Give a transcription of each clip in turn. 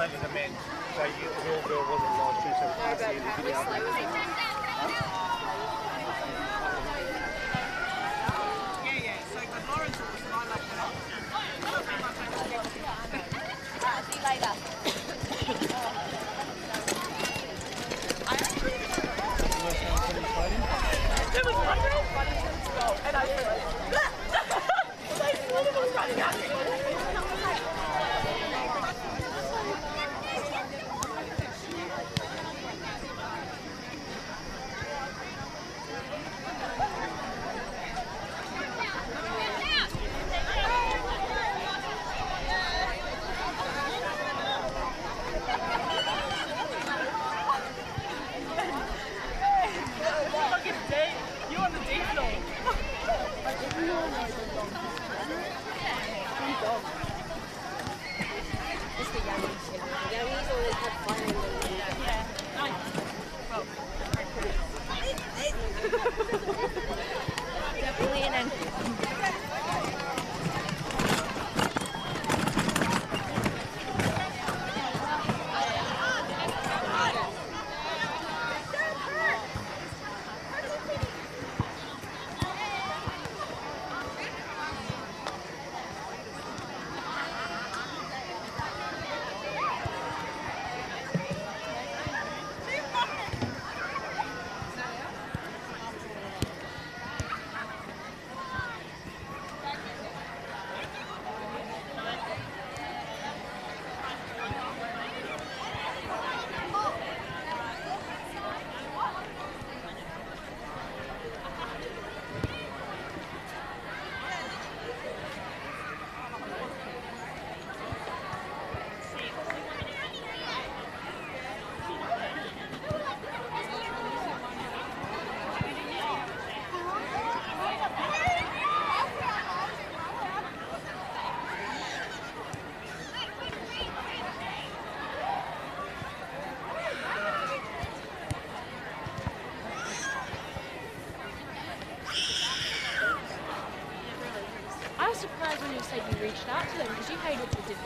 under the men, so your girl wasn't live too, so we can't see the video. Yeah, so but Lawrence was my luck now. See you later. I actually there was one girl running to the school and I like one of them was running out. You on the D floor. Just the youngies. The youngies always have fun in them. Yeah. Nice. Well, Definitely an end. I was surprised when you said you reached out to them because you paid what you did.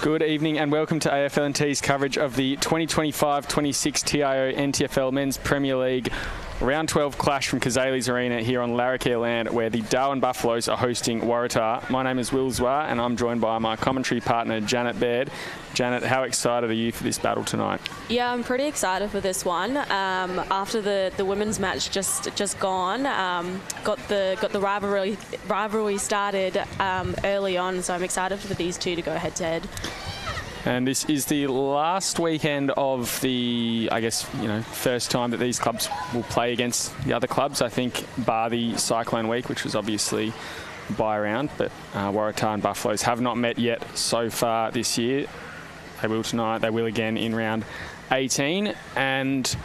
Good evening and welcome to AFL&T's coverage of the 2025-26 TIO NTFL Men's Premier League Round 12 clash from Cazalys Arena here on Larrakia land, where the Darwin Buffaloes are hosting Waratah. My name is Will Zwar and I'm joined by my commentary partner Janet Baird. Janet, how excited are you for this battle tonight? Yeah, I'm pretty excited for this one. After the women's match just gone, got the rivalry started early on, so I'm excited for these two to go head to head. And this is the last weekend of the, first time that these clubs will play against the other clubs. I think bar the Cyclone Week, which was obviously a bye round, but Waratah and Buffaloes have not met yet so far this year. They will tonight. They will again in round 18. And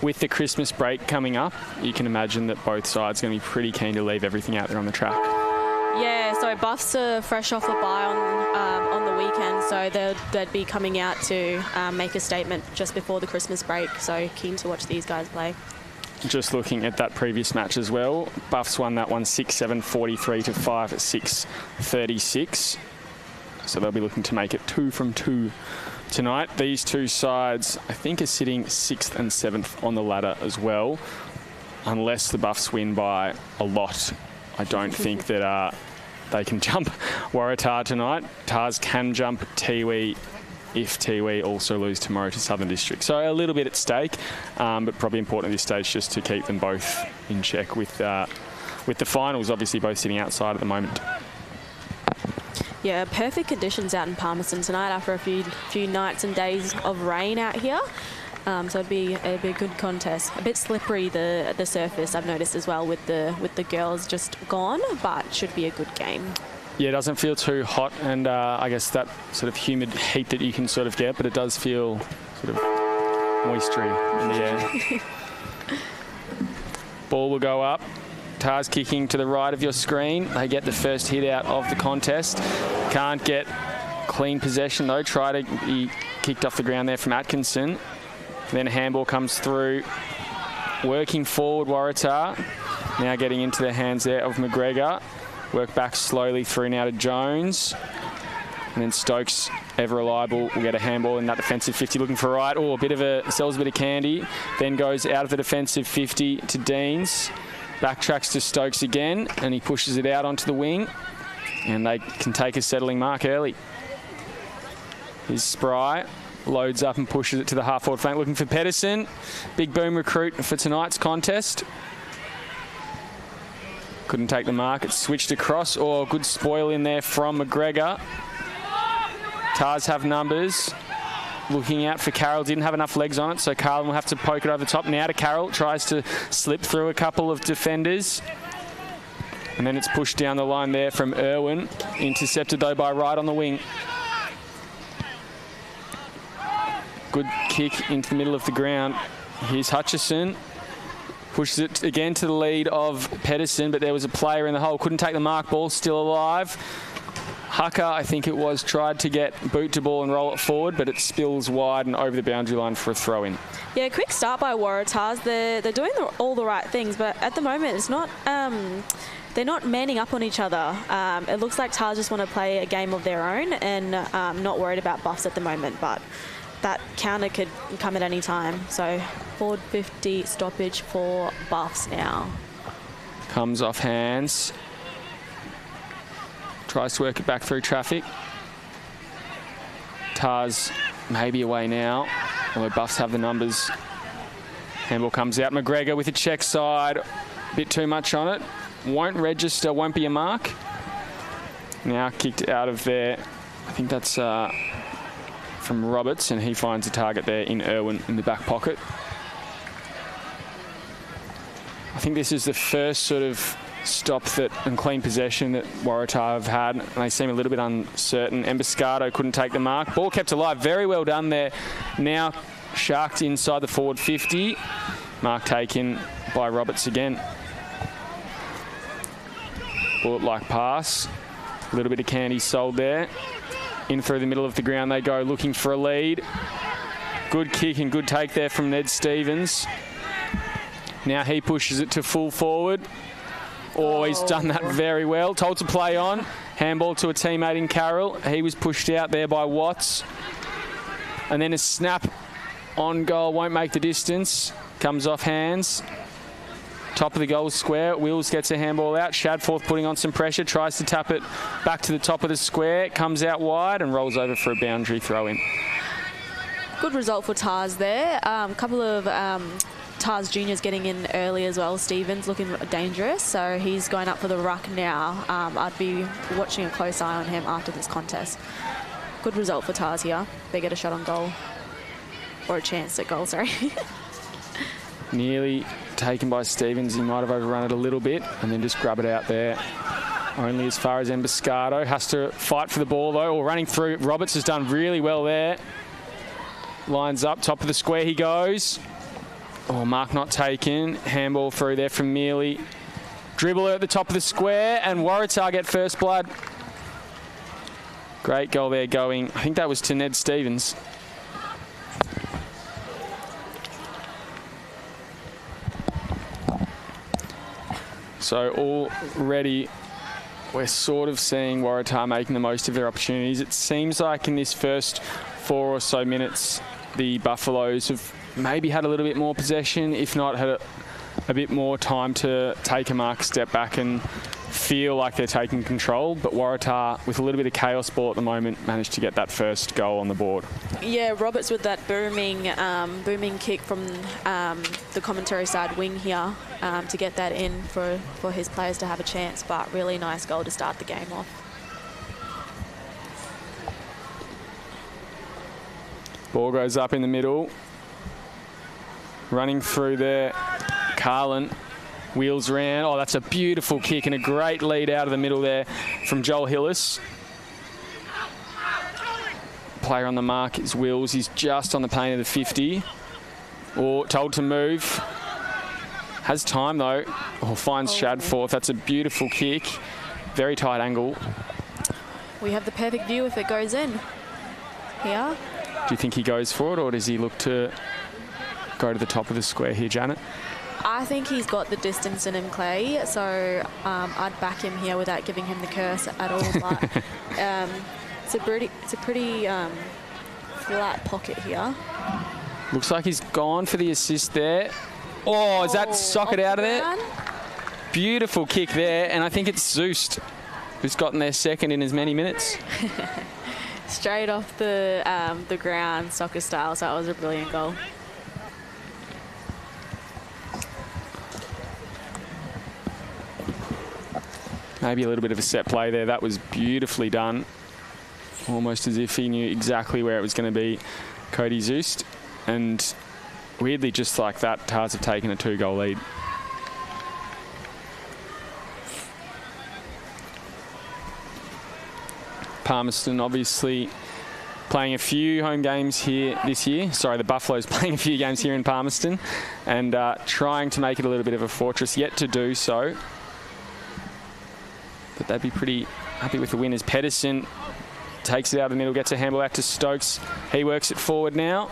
with the Christmas break coming up, you can imagine that both sides are going to be pretty keen to leave everything out there on the track. Yeah, so Buffs are fresh off a bye on the weekend, so they'd be coming out to make a statement just before the Christmas break. So keen to watch these guys play. Just looking at that previous match as well, Buffs won that one 6-7, 43 to 5-6, 36. So they'll be looking to make it 2 from 2 tonight. These two sides, I think, are sitting 6th and 7th on the ladder as well. Unless the Buffs win by a lot, I don't think that they can jump Waratah tonight. Tars can jump Tiwi if Tiwi also lose tomorrow to Southern District. So a little bit at stake, but probably important at this stage just to keep them both in check with the finals, obviously both sitting outside at the moment. Yeah, perfect conditions out in Palmerston tonight after a few nights and days of rain out here. So it'd be a good contest. A bit slippery the surface, I've noticed as well with the girls just gone, but should be a good game. Yeah, it doesn't feel too hot, and I guess that sort of humid heat that you can sort of get, but it does feel sort of moistury in the air. Ball will go up. Tars kicking to the right of your screen. They get the first hit out of the contest. Can't get clean possession though. Try to be kicked off the ground there from Atkinson. Then a handball comes through. Working forward, Waratah. Now getting into the hands there of McGregor. Work back slowly through now to Jones. And then Stokes, ever reliable, will get a handball in that defensive 50, looking for right. Oh, sells a bit of candy. Then goes out of the defensive 50 to Deans. Backtracks to Stokes again, and he pushes it out onto the wing. And they can take a settling mark early. Here's Spry. Loads up and pushes it to the half-forward flank, looking for Pedersen. Big boom recruit for tonight's contest. Couldn't take the mark. It's switched across. Oh, good spoil in there from McGregor. Tars have numbers. Looking out for Carroll. Didn't have enough legs on it, so Carlin will have to poke it over the top. Now to Carroll. Tries to slip through a couple of defenders. And then it's pushed down the line there from Irwin. Intercepted, though, by Wright on the wing. Good kick into the middle of the ground. Here's Hutchison. Pushes it again to the lead of Pedersen, but there was a player in the hole. Couldn't take the mark. Ball still alive. Hucker, I think it was, tried to get boot to ball and roll it forward, but it spills wide and over the boundary line for a throw-in. Yeah, quick start by Waratahs. They're doing all the right things, but at the moment it's not... they're not manning up on each other. It looks like Tars just want to play a game of their own and not worried about Buffs at the moment, but that counter could come at any time. So forward 50 stoppage for Buffs now. Comes off hands. Tries to work it back through traffic. Tars maybe away now, although Buffs have the numbers. Handball comes out. McGregor with a check side. Bit too much on it. Won't register, won't be a mark. Now kicked out of there. I think that's from Roberts, and he finds a target there in Irwin in the back pocket. I think this is the first sort of stop and clean possession that Waratah have had, and they seem a little bit uncertain. Emboscado couldn't take the mark. Ball kept alive. Very well done there. Now sharked inside the forward 50. Mark taken by Roberts again. Bullet-like pass. A little bit of candy sold there. In through the middle of the ground they go, looking for a lead. Good kick and good take there from Ned Stevens. Now he pushes it to full forward. Oh, he's done that very well. Told to play on. Handball to a teammate in Carroll. He was pushed out there by Watts. And then a snap on goal, won't make the distance. Comes off hands. Top of the goal square. Wills gets a handball out. Shadforth putting on some pressure. Tries to tap it back to the top of the square. Comes out wide and rolls over for a boundary throw in. Good result for Tars there. A couple of Tars juniors getting in early as well. Stevens looking dangerous, so he's going up for the ruck now. I'd be watching a close eye on him after this contest. Good result for Tars here. They get a shot on goal. Or a chance at goal, sorry. Nearly taken by Stevens. He might have overrun it a little bit and then just grab it out there. Only as far as Emboscado. Has to fight for the ball though, or running through. Roberts has done really well there. Lines up, top of the square he goes. Oh, mark not taken. Handball through there from Mealy. Dribbler at the top of the square, and Waratah get first blood. Great goal there going. I think that was to Ned Stevens. So already we're sort of seeing Waratah making the most of their opportunities. It seems like in this first 4 or so minutes, the Buffaloes have maybe had a little bit more possession, if not had a bit more time to take a mark, step back and feel like they're taking control. But Waratah, with a little bit of chaos ball at the moment, managed to get that first goal on the board. Yeah, Roberts with that booming kick from the commentary side wing here to get that in for his players to have a chance. But really nice goal to start the game off. Ball goes up in the middle. Running through there, Carlin wheels around. Oh, that's a beautiful kick and a great lead out of the middle there from Joel Hillis. Player on the mark is Wills. He's just on the paint of the 50. Or told to move. Has time though. Oh, finds Shadforth. That's a beautiful kick. Very tight angle. We have the perfect view if it goes in. Here. Do you think he goes for it, or does he look to go to the top of the square here, Janet? I think he's got the distance in him, Clay, so I'd back him here without giving him the curse at all. But it's a pretty flat pocket here. Looks like he's gone for the assist there. Oh, is that socket out of there? Beautiful kick there, and I think it's Zeus who's gotten their second in as many minutes. Straight off the ground, soccer style, so that was a brilliant goal. Maybe a little bit of a set play there. That was beautifully done. Almost as if he knew exactly where it was going to be, Cody Zeus. And weirdly, just like that, Tars have taken a 2-goal lead. Palmerston obviously playing a few home games here this year. Sorry, the Buffaloes playing a few games here in Palmerston and trying to make it a little bit of a fortress, yet to do so. But they'd be pretty happy with the win as Pedersen takes it out of the middle, gets a handball out to Stokes. He works it forward now.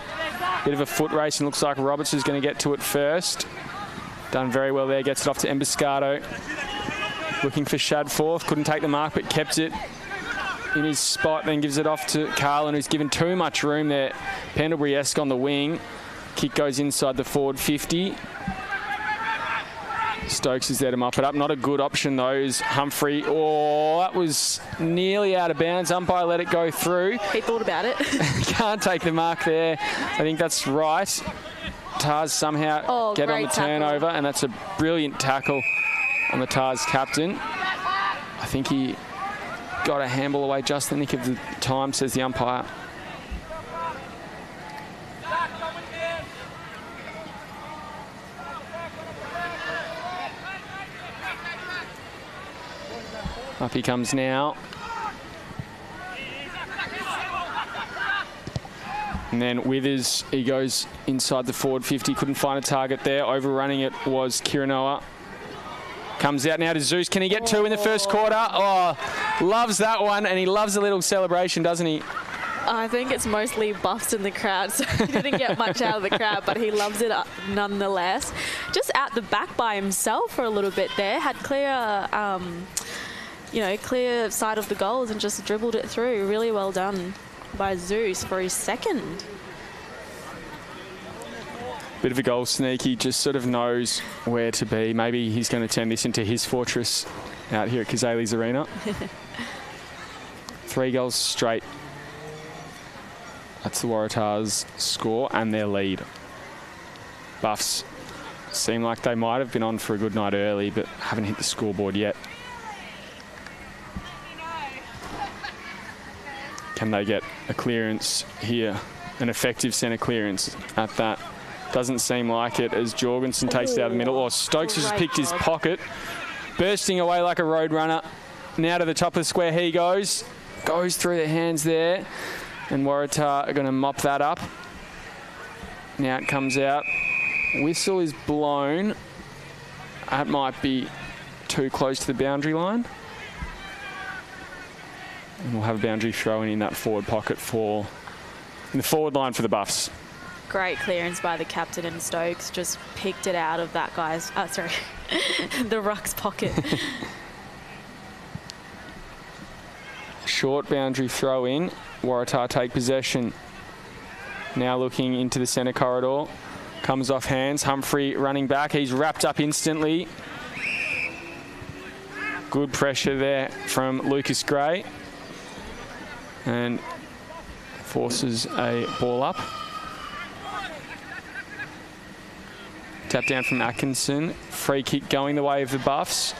Bit of a foot race and looks like Roberts is going to get to it first. Done very well there, gets it off to Emboscado. Looking for Shadforth, couldn't take the mark but kept it in his spot, then gives it off to Carlin, who's given too much room there. Pendlebury-esque on the wing. Kick goes inside the forward 50. Stokes is there to mop it up. Not a good option though, is Humphrey. Oh, that was nearly out of bounds. Umpire let it go through. He thought about it. Can't take the mark there. I think that's right. Tars somehow get on the turnover, and that's a brilliant tackle on the Tars captain. I think he got a handball away just in the nick of the time, says the umpire. Up he comes now. And then Withers, he goes inside the forward 50. Couldn't find a target there. Overrunning it was Kirinoa. Comes out now to Zeus. Can he get two in the first quarter? Oh, loves that one. And he loves a little celebration, doesn't he? I think it's mostly buffs in the crowd, so he didn't get much out of the crowd, but he loves it nonetheless. Just out the back by himself for a little bit there. Had clear you know, clear side of the goals and just dribbled it through. Really well done by Zeus for his second. Bit of a goal sneak. He just sort of knows where to be. Maybe he's going to turn this into his fortress out here at Cazalys Arena. 3 goals straight. That's the Waratahs' score and their lead. Buffs seem like they might have been on for a good night early, but haven't hit the scoreboard yet. Can they get a clearance here? An effective centre clearance at that. Doesn't seem like it as Jorgensen takes it out of the middle. Or Stokes has just picked his pocket. Bursting away like a road runner. Now to the top of the square he goes. Goes through the hands there. And Waratah are going to mop that up. Now it comes out. Whistle is blown. That might be too close to the boundary line. And we'll have a boundary throw in that forward pocket in the forward line for the Buffs. Great clearance by the captain, and Stokes just picked it out of that guy's, the ruck's pocket. Short boundary throw in. Waratah take possession. Now looking into the centre corridor. Comes off hands. Humphrey running back. He's wrapped up instantly. Good pressure there from Lucas Gray. And forces a ball up. Tap down from Atkinson. Free kick going the way of the Buffs.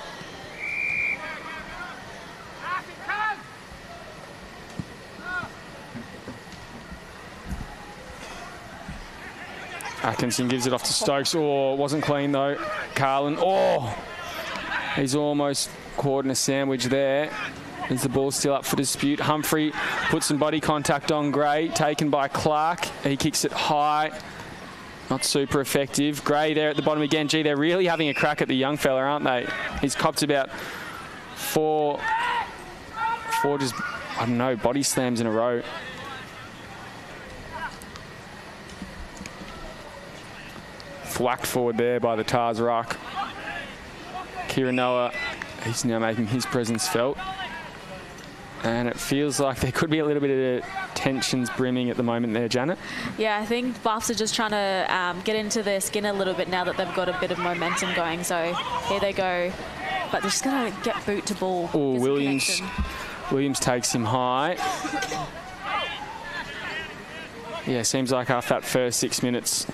Atkinson gives it off to Stokes. Oh, wasn't clean though. Carlin. Oh, he's almost caught in a sandwich there. Is the ball still up for dispute? Humphrey puts some body contact on Gray. Taken by Clark. He kicks it high. Not super effective. Gray there at the bottom again. Gee, they're really having a crack at the young fella, aren't they? He's copped about four just, I don't know, body slams in a row. Thwacked forward there by the Tars ruck. Kieran Noah, he's now making his presence felt. And it feels like there could be a little bit of tensions brimming at the moment there, Janet. Yeah, I think Buffs are just trying to get into their skin a little bit now that they've got a bit of momentum going. So here they go. But they're just going to get boot to ball. Oh, Williams takes him high. Yeah, seems like after that first 6 minutes,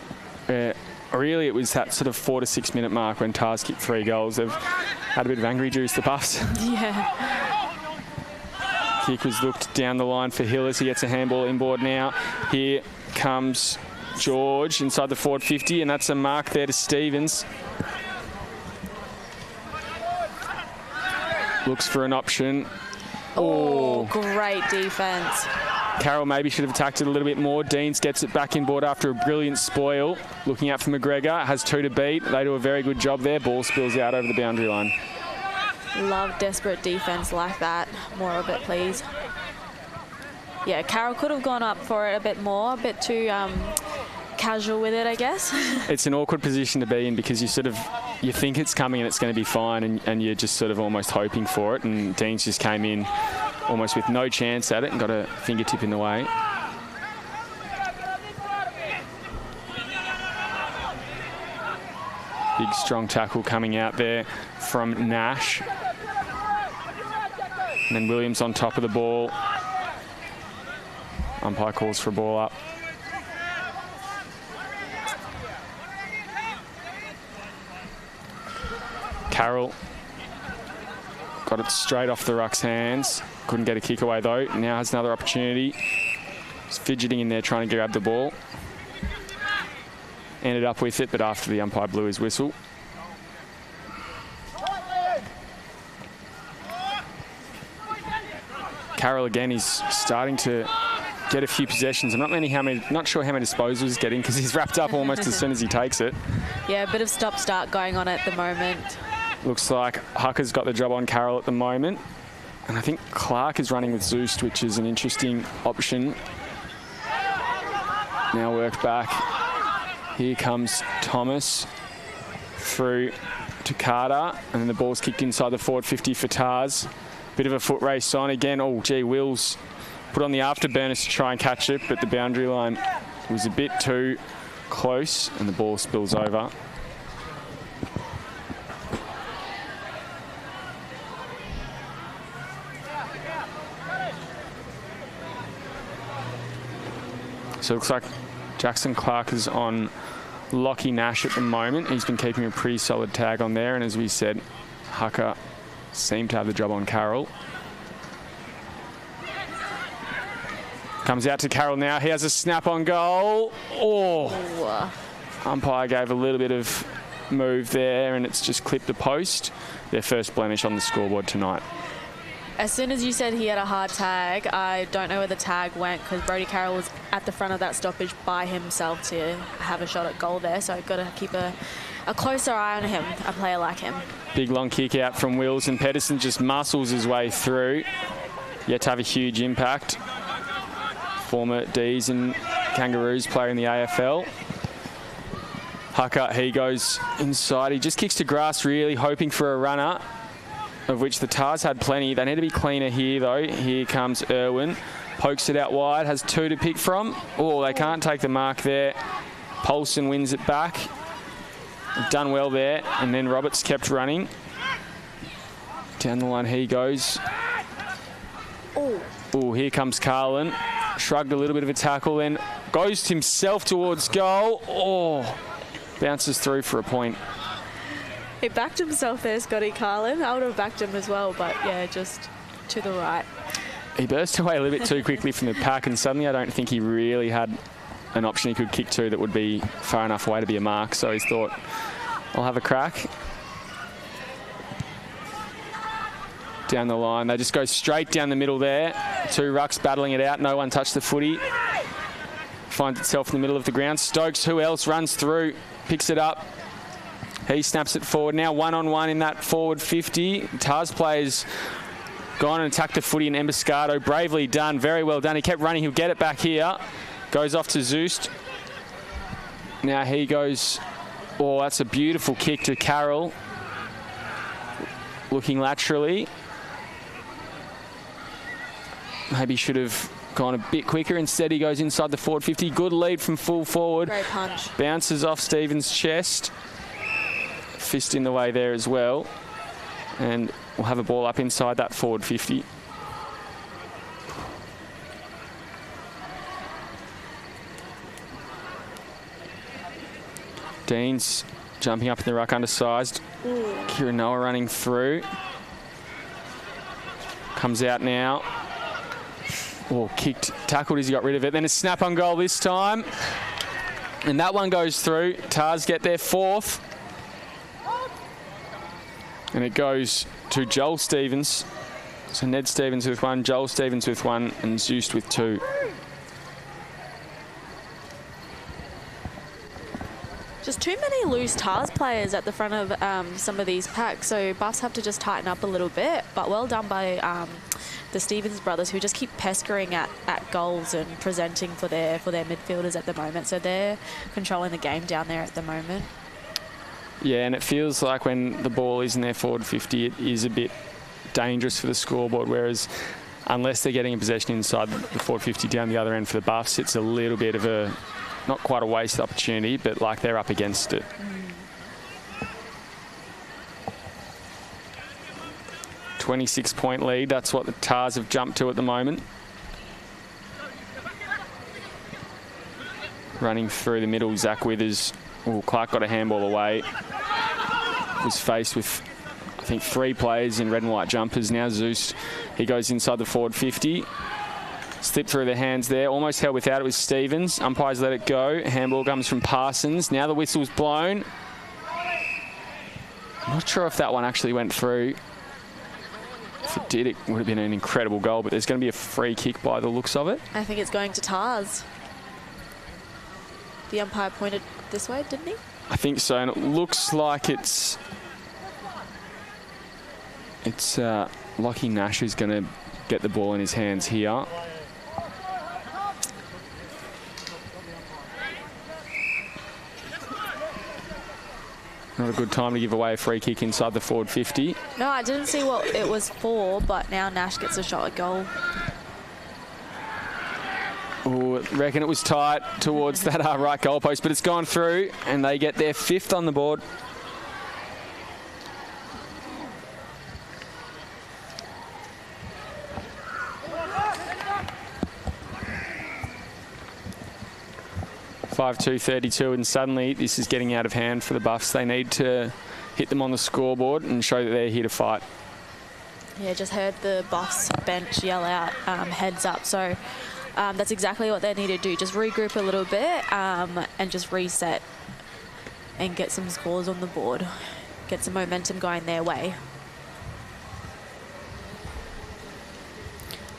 really it was that sort of 4 to 6 minute mark when Tars kicked 3 goals. They've had a bit of angry juice, the Buffs. Yeah. Kick was looked down the line for Hillis. He gets a handball inboard now. Here comes George inside the forward 50, and that's a mark there to Stevens. Looks for an option. Oh, great defence. Carroll maybe should have attacked it a little bit more. Deans gets it back inboard after a brilliant spoil. Looking out for McGregor. Has 2 to beat. They do a very good job there. Ball spills out over the boundary line. Love desperate defence like that. More of it, please. Yeah, Carroll could have gone up for it a bit more, a bit too casual with it, I guess. It's an awkward position to be in because you think it's coming and it's going to be fine, and you're just sort of almost hoping for it. And Deans just came in almost with no chance at it and got a fingertip in the way. Big strong tackle coming out there from Nash. And then Williams on top of the ball. Umpire calls for a ball up. Carroll got it straight off the ruck's hands. Couldn't get a kick away though. Now has another opportunity. He's fidgeting in there trying to grab the ball. Ended up with it, but after the umpire blew his whistle. Carroll again, he's starting to get a few possessions. I'm not sure how many disposals he's getting because he's wrapped up almost as soon as he takes it. Yeah, a bit of stop-start going on at the moment. Looks like Hucker's got the job on Carroll at the moment. And I think Clark is running with Zeus, which is an interesting option. Now worked back. Here comes Thomas through to Carter. And then the ball's kicked inside the forward 50 for Tars. Bit of a foot race on again. Oh, gee, Wills put on the afterburners to try and catch it, but the boundary line was a bit too close and the ball spills over. So it looks like Jackson Clark is on Lockie Nash at the moment. He's been keeping a pretty solid tag on there, and as we said, Hucker seemed to have the job on Carroll. Comes out to Carroll now. He has a snap on goal. Oh, umpire gave a little bit of move there, and it's just clipped the post. Their first blemish on the scoreboard tonight. As soon as you said he had a hard tag, I don't know where the tag went because Brodie Carroll was at the front of that stoppage by himself to have a shot at goal there. So I've got to keep a closer eye on him, a player like him. Big long kick out from Wills, and Pedersen just muscles his way through. Yet to have a huge impact. Former D's and Kangaroos player in the AFL. Hucker, he goes inside. He just kicks to grass, really hoping for a runner, of which the Tars had plenty. They need to be cleaner here, though. Here comes Irwin. Pokes it out wide, has two to pick from. Oh, they can't take the mark there. Paulson wins it back. Done well there. And then Roberts kept running. Down the line he goes. Oh, here comes Carlin. Shrugged a little bit of a tackle, then goes himself towards goal. Oh, bounces through for a point. He backed himself there, Scotty Carlin. I would have backed him as well, but yeah, just to the right. He burst away a little bit too quickly from the pack, and suddenly I don't think he really had an option he could kick to that would be far enough away to be a mark. So he's thought, I'll have a crack. Down the line, they just go straight down the middle there. Two rucks battling it out. No one touched the footy. Finds itself in the middle of the ground. Stokes, who else, runs through, picks it up. He snaps it forward. Now one-on-one in that forward 50. Tars players gone and attacked the footy, and Emboscado, bravely done, very well done. He kept running, he'll get it back here. Goes off to Zoost. Now he goes, oh, that's a beautiful kick to Carroll. Looking laterally. Maybe should have gone a bit quicker. Instead, he goes inside the forward 50. Good lead from full forward. Great punch. Bounces off Stevens' chest. Fist in the way there as well. And we'll have a ball up inside that forward 50. Dean's jumping up in the ruck undersized. Kieran Noah running through. Comes out now. Oh, kicked, tackled as he got rid of it. Then a snap on goal this time. And that one goes through. Tars get their fourth. And it goes to Joel Stevens. So Ned Stevens with one, Joel Stevens with one, and Zeus with two. Just too many loose Tars players at the front of some of these packs, so Buffs have to just tighten up a little bit. But well done by the Stevens brothers, who just keep peskering at goals and presenting for their midfielders at the moment. So they're controlling the game down there at the moment. Yeah, and it feels like when the ball is in their forward 50, it is a bit dangerous for the scoreboard, whereas unless they're getting a possession inside the forward 50 down the other end for the Buffs, it's a little bit of a, not quite a wasted opportunity, but like they're up against it. 26-point lead, that's what the Tars have jumped to at the moment. Running through the middle, Zach Withers. Oh, Clark got a handball away. Was faced with, I think, 3 players in red and white jumpers. Now Zeus, he goes inside the forward 50. Slipped through the hands there. Almost held without it with Stevens. Umpires let it go. Handball comes from Parsons. Now the whistle's blown. I'm not sure if that one actually went through. If it did, it would have been an incredible goal, but there's going to be a free kick by the looks of it. I think it's going to Tars. The umpire pointed this way, didn't he? I think so, and it looks like it's Lockie Nash who's going to get the ball in his hands here. Not a good time to give away a free kick inside the forward 50. No, I didn't see what it was for, but now Nash gets a shot at goal. Oh, reckon it was tight towards that right goalpost, but it's gone through, and they get their 5th on the board. (5-2-32), and suddenly this is getting out of hand for the Buffs. They need to hit them on the scoreboard and show that they're here to fight. Yeah, just heard the Buffs bench yell out, heads up. So that's exactly what they need to do. Just regroup a little bit and just reset and get some scores on the board. Get some momentum going their way.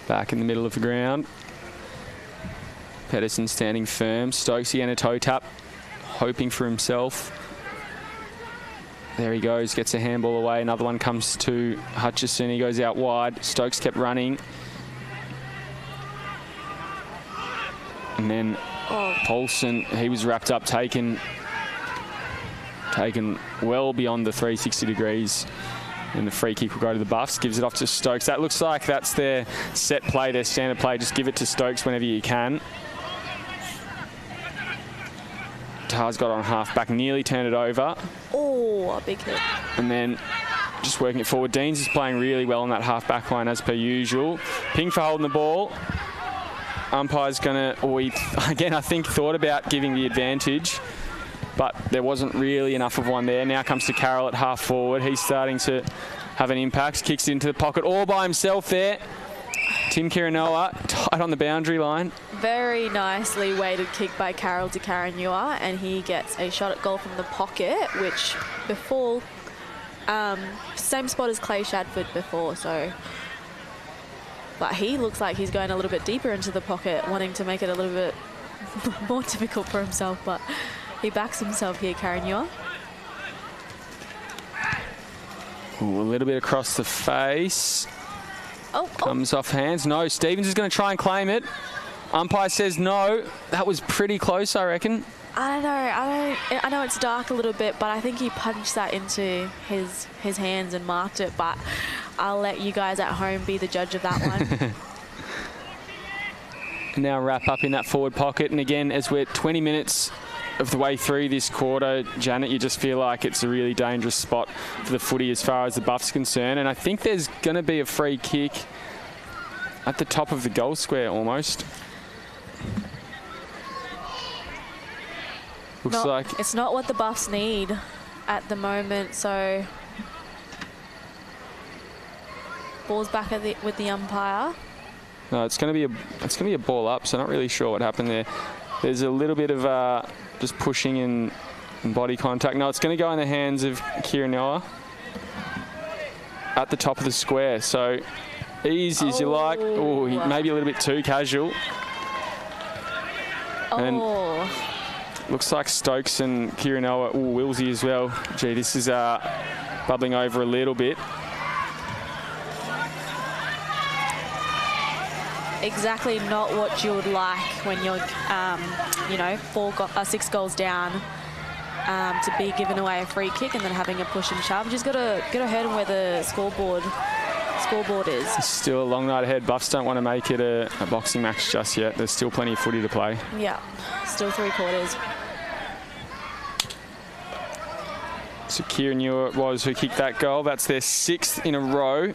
Back in the middle of the ground. Pedersen standing firm. Stokes again a toe tap, hoping for himself. There he goes, gets a handball away. Another one comes to Hutchison. He goes out wide. Stokes kept running. And then Paulson, he was wrapped up, taken well beyond the 360 degrees. And the free kick will go to the Buffs. Gives it off to Stokes. That looks like that's their set play, their standard play. Just give it to Stokes whenever you can. Tars got on half back, nearly turned it over. Oh, a big hit. And then just working it forward. Deans is playing really well on that half back line as per usual. Ping for holding the ball. Umpire's going to, again, I think thought about giving the advantage, but there wasn't really enough of one there. Now comes to Carroll at half forward. He's starting to have an impact. Kicks into the pocket all by himself there. Tim Kirinoa tight on the boundary line. Very nicely weighted kick by Carroll to Karanua, and he gets a shot at goal from the pocket, which before, same spot as Clay Shadford before, so. But he looks like he's going a little bit deeper into the pocket, wanting to make it a little bit more difficult for himself, but he backs himself here, Karanua. Ooh, a little bit across the face. Oh, Comes off hands. No, Stevens is going to try and claim it. Umpire says no. That was pretty close, I reckon. I know it's dark a little bit, but I think he punched that into his hands and marked it, but I'll let you guys at home be the judge of that one. Now wrap up in that forward pocket. And again, as we're 20 minutes of the way through this quarter, Janet, you just feel like it's a really dangerous spot for the footy as far as the Buffs concerned. And I think there's going to be a free kick at the top of the goal square almost. Looks like it's not what the Buffs need at the moment, so ball's back with the umpire. No, it's going to be a ball up, so not really sure what happened there. There's a little bit of just pushing and body contact. No, it's going to go in the hands of Kirinoa at the top of the square. So easy as you like. Oh, maybe a little bit too casual. And looks like Stokes and Kirinoa, Wilsey as well. Gee, this is bubbling over a little bit. Exactly not what you would like when you're, 6 goals down, to be giving away a free kick and then having a push and shove. You just got to hurt him where the scoreboard is. It's still a long night ahead. Buffs don't want to make it a boxing match just yet. There's still plenty of footy to play. Yeah, still 3 quarters. So Kirinoa was who kicked that goal. That's their 6th in a row.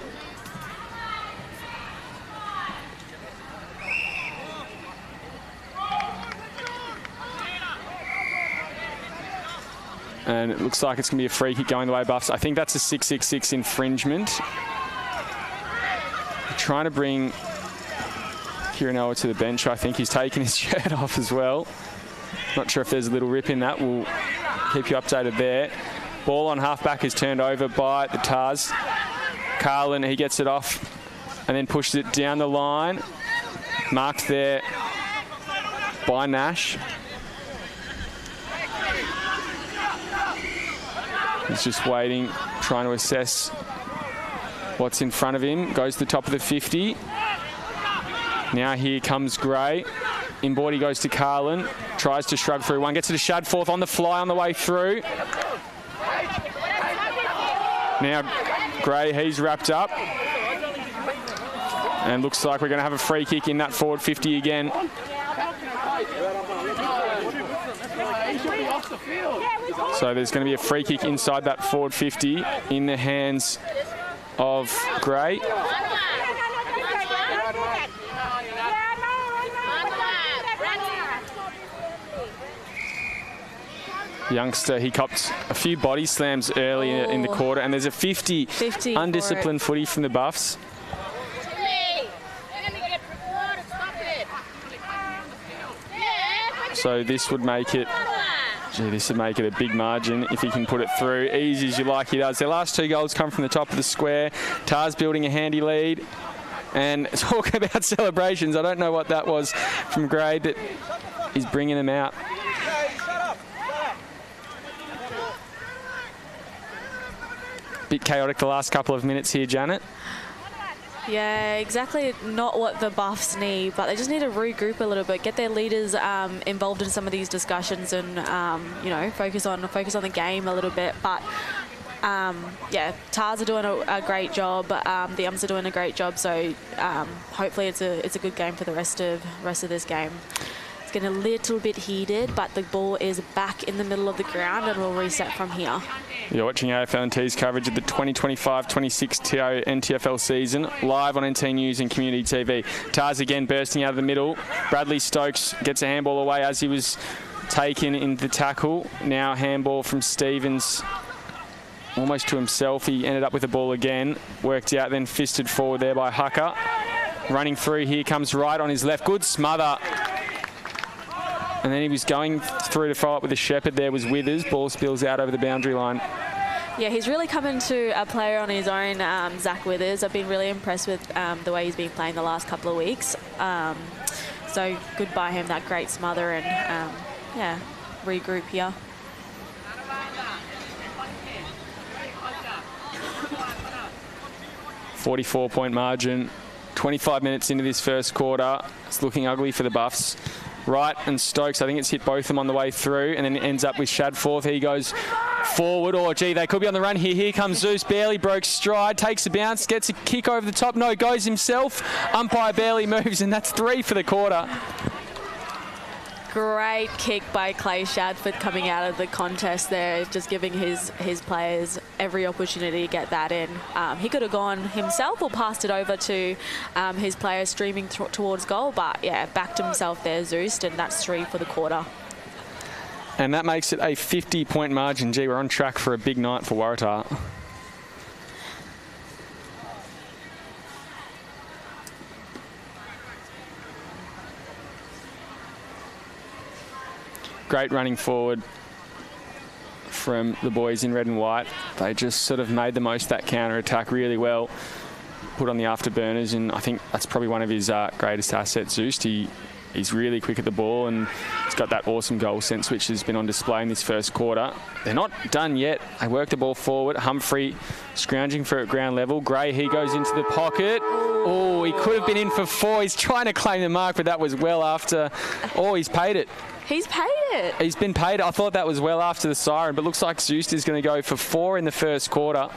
And it looks like it's going to be a free kick going the way of Buffs. I think that's a 666 infringement. Trying to bring Kirinoa to the bench. I think he's taken his shirt off as well. Not sure if there's a little rip in that. We'll keep you updated there. Ball on halfback is turned over by the Tars. Carlin, he gets it off and then pushes it down the line. Marked there by Nash. He's just waiting, trying to assess what's in front of him. Goes to the top of the 50. Now here comes Gray. Inboard he goes to Carlin. Tries to shrug through one. Gets it to Shadforth on the fly on the way through. Now Gray, he's wrapped up. And looks like we're going to have a free kick in that forward 50 again. So there's going to be a free kick inside that forward 50 in the hands of Gray. Youngster, he copped a few body slams early in the quarter, and there's a 50 undisciplined footy from the Buffs. So this would make it, this would make it a big margin if he can put it through. Easy as you like, he does. Their last 2 goals come from the top of the square. Tar's building a handy lead. And talk about celebrations. I don't know what that was from Gray, but he's bringing them out. Bit chaotic the last couple of minutes here, Janet. Yeah, exactly not what the Buffs need, but they just need to regroup a little bit, get their leaders involved in some of these discussions, and you know, focus on the game a little bit. But yeah, Tars are doing a great job. The Ums are doing a great job. So hopefully it's a good game for the rest of this game. It's getting a little bit heated, but the ball is back in the middle of the ground and we'll reset from here. You're watching AFL&T's coverage of the 2025-26 TIO NTFL season, live on NT News and Community TV. Tars again bursting out of the middle. Bradley Stokes gets a handball away as he was taken in the tackle. Now handball from Stevens, almost to himself. He ended up with the ball again. Worked out, then fisted forward there by Hucker. Running through, here comes Wright on his left. Good smother. And then he was going through to follow up with a Shepherd. There was Withers. Ball spills out over the boundary line. Yeah, he's really coming to a player on his own, Zach Withers. I've been really impressed with the way he's been playing the last couple of weeks. So good by him, that great smother, and yeah, regroup here. .44 margin. 25 minutes into this first quarter. It's looking ugly for the Buffs. Wright and Stokes, I think it's hit both of them on the way through, and then it ends up with Shadforth. He goes forward. Oh, gee, they could be on the run here. Here comes Zeus. Barely broke stride. Takes a bounce. Gets a kick over the top. No, goes himself. Umpire barely moves, and that's 3 for the quarter. Great kick by Clay Shadforth coming out of the contest there, just giving his players every opportunity to get that in. He could have gone himself or passed it over to his players streaming towards goal, but yeah, backed himself there, Zeus, and that's 3 for the quarter. And that makes it a 50-point margin. Gee, we're on track for a big night for Waratah. Great running forward from the boys in red and white. They just sort of made the most of that counter-attack really well. Put on the afterburners, and I think that's probably one of his greatest assets, Zeus. He's really quick at the ball, and he's got that awesome goal sense, which has been on display in this first quarter. They're not done yet. They work the ball forward. Humphrey scrounging for it at ground level. Gray, he goes into the pocket. Oh, he could have been in for 4. He's trying to claim the mark, but that was well after. Oh, he's paid it. He's paid it. He's been paid. I thought that was well after the siren, but looks like Zeus is going to go for 4 in the first quarter.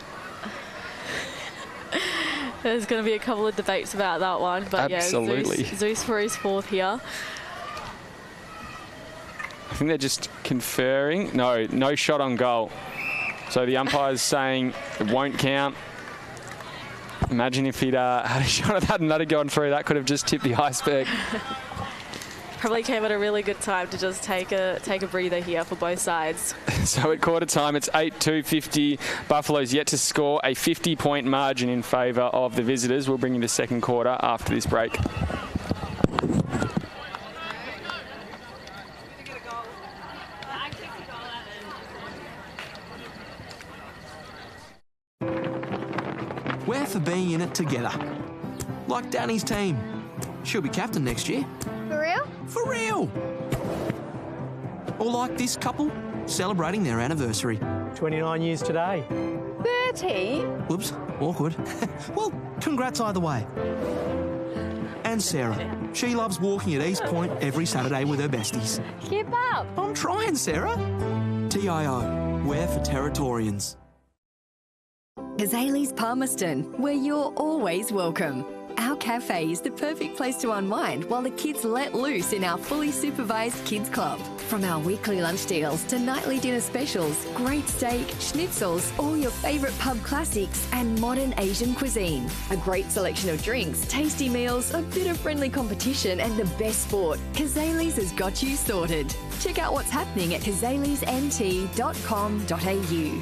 There's going to be a couple of debates about that one, but absolutely. Yeah, Zeus for his 4th here. I think they're just conferring. No shot on goal. So the umpire's saying it won't count. Imagine if he'd had a shot at that and that'd gone through. That could have just tipped the iceberg. Probably came at a really good time to just take a breather here for both sides. So at quarter time, it's 8-2-50. Buffalo's yet to score a 50-point margin in favour of the visitors. We'll bring you the second quarter after this break. We're for being in it together. Like Danny's team. She'll be captain next year. For real? For real! Or like this couple, celebrating their anniversary. 29 years today. 30? Whoops, awkward. Well, congrats either way. And Sarah. She loves walking at East Point every Saturday with her besties. Keep up. I'm trying, Sarah. TIO, we're for Territorians. Cazalys Palmerston, where you're always welcome. Our cafe is the perfect place to unwind while the kids let loose in our fully supervised kids club. From our weekly lunch deals to nightly dinner specials, great steak, schnitzels, all your favourite pub classics and modern Asian cuisine. A great selection of drinks, tasty meals, a bit of friendly competition and the best sport. Cazalys has got you sorted. Check out what's happening at cazalysnt.com.au.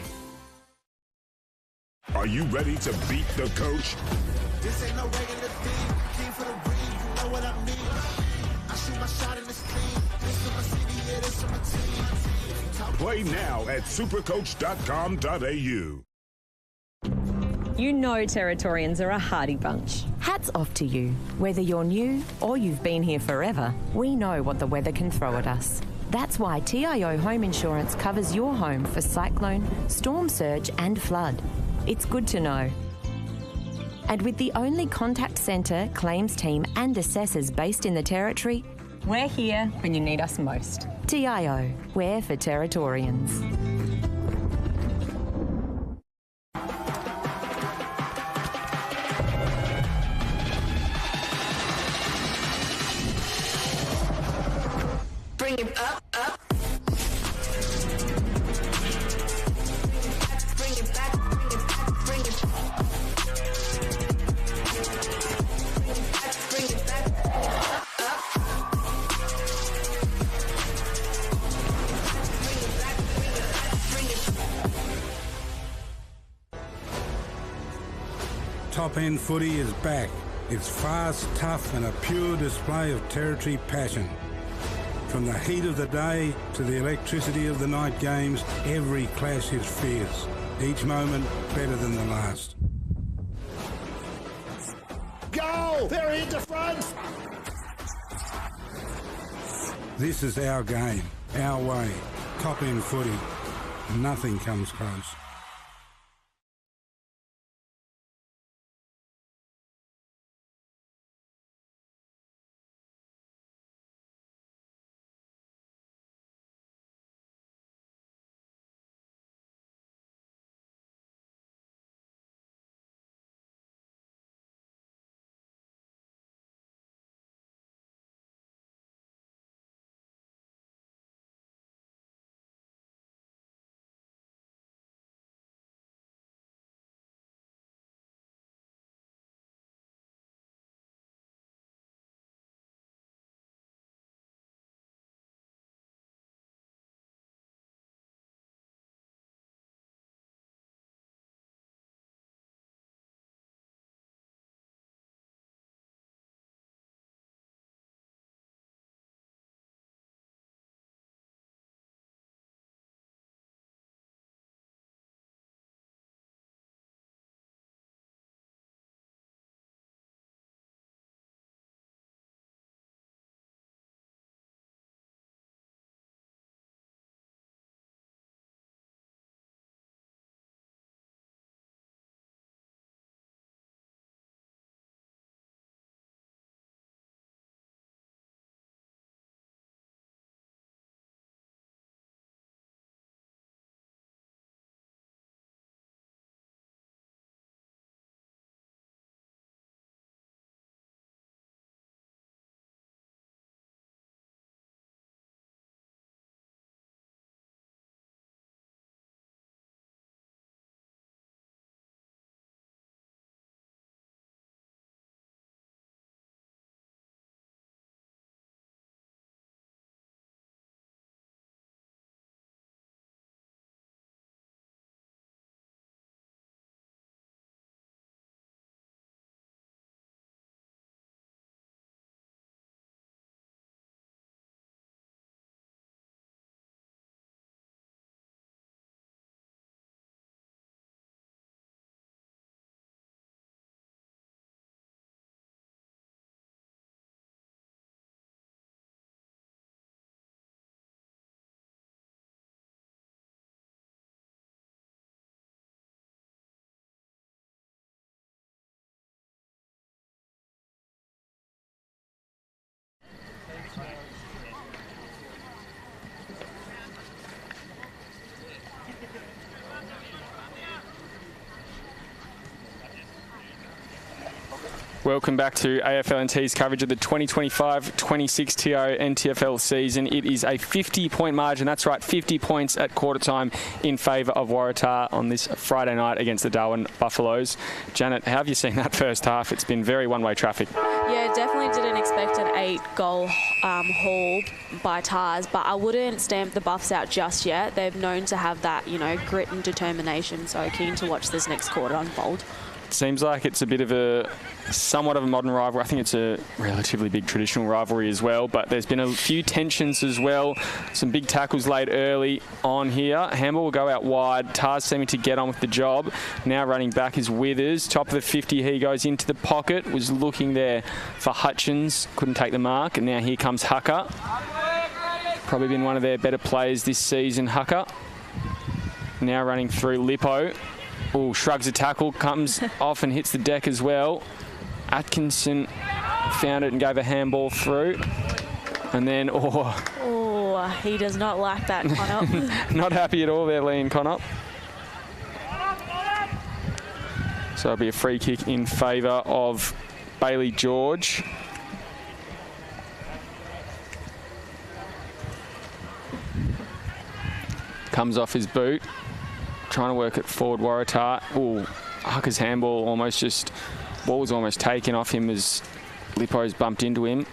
Are you ready to beat the coach? This ain't no regular thing. King for the ring, you know what I mean. I shoot my shot in this clean. This for my city, yeah, this for my team. Play now at supercoach.com.au. You know Territorians are a hardy bunch. Hats off to you. Whether you're new or you've been here forever, we know what the weather can throw at us. That's why TIO Home Insurance covers your home for cyclone, storm surge and flood. It's good to know. And with the only contact centre, claims team and assessors based in the Territory, we're here when you need us most. TIO, we're for Territorians. Bring it up, up. Bring it back, bring it back, bring it back. Bring it back, up. Bring it back, bring it back. Top End Footy is back. It's fast, tough and a pure display of Territory passion. From the heat of the day to the electricity of the night games, every clash is fierce. Each moment better than the last. Goal! They're into front! This is our game, our way. Top End Footy. Nothing comes close. Welcome back to AFLNT's coverage of the 2025-26 TIO NTFL season. It is a 50-point margin. That's right, 50 points at quarter time in favour of Waratah on this Friday night against the Darwin Buffaloes. Janet, how have you seen that first half? It's been very one-way traffic. Yeah, definitely didn't expect an 8-goal haul by Tars, but I wouldn't stamp the Buffs out just yet. They're known to have that, grit and determination, so keen to watch this next quarter unfold. Seems like it's a bit of somewhat of a modern rivalry. I think it's a relatively big traditional rivalry as well, but there's been a few tensions as well. Some big tackles laid early on here. Handball will go out wide. Tars seeming to get on with the job. Now running back is Withers. Top of the 50, he goes into the pocket. Was looking there for Hutchins. Couldn't take the mark. And now here comes Hucker. Probably been one of their better players this season, Hucker. Now running through Lippo. Oh, shrugs a tackle, comes off and hits the deck as well. Atkinson found it and gave a handball through. And then, he does not like that, Connop. Not happy at all there, Liam Connop. So it'll be a free kick in favour of Bailey George. Comes off his boot. Trying to work it forward, Waratah. Oh, Hucker's handball ball was almost taken off him as Lippo's bumped into him.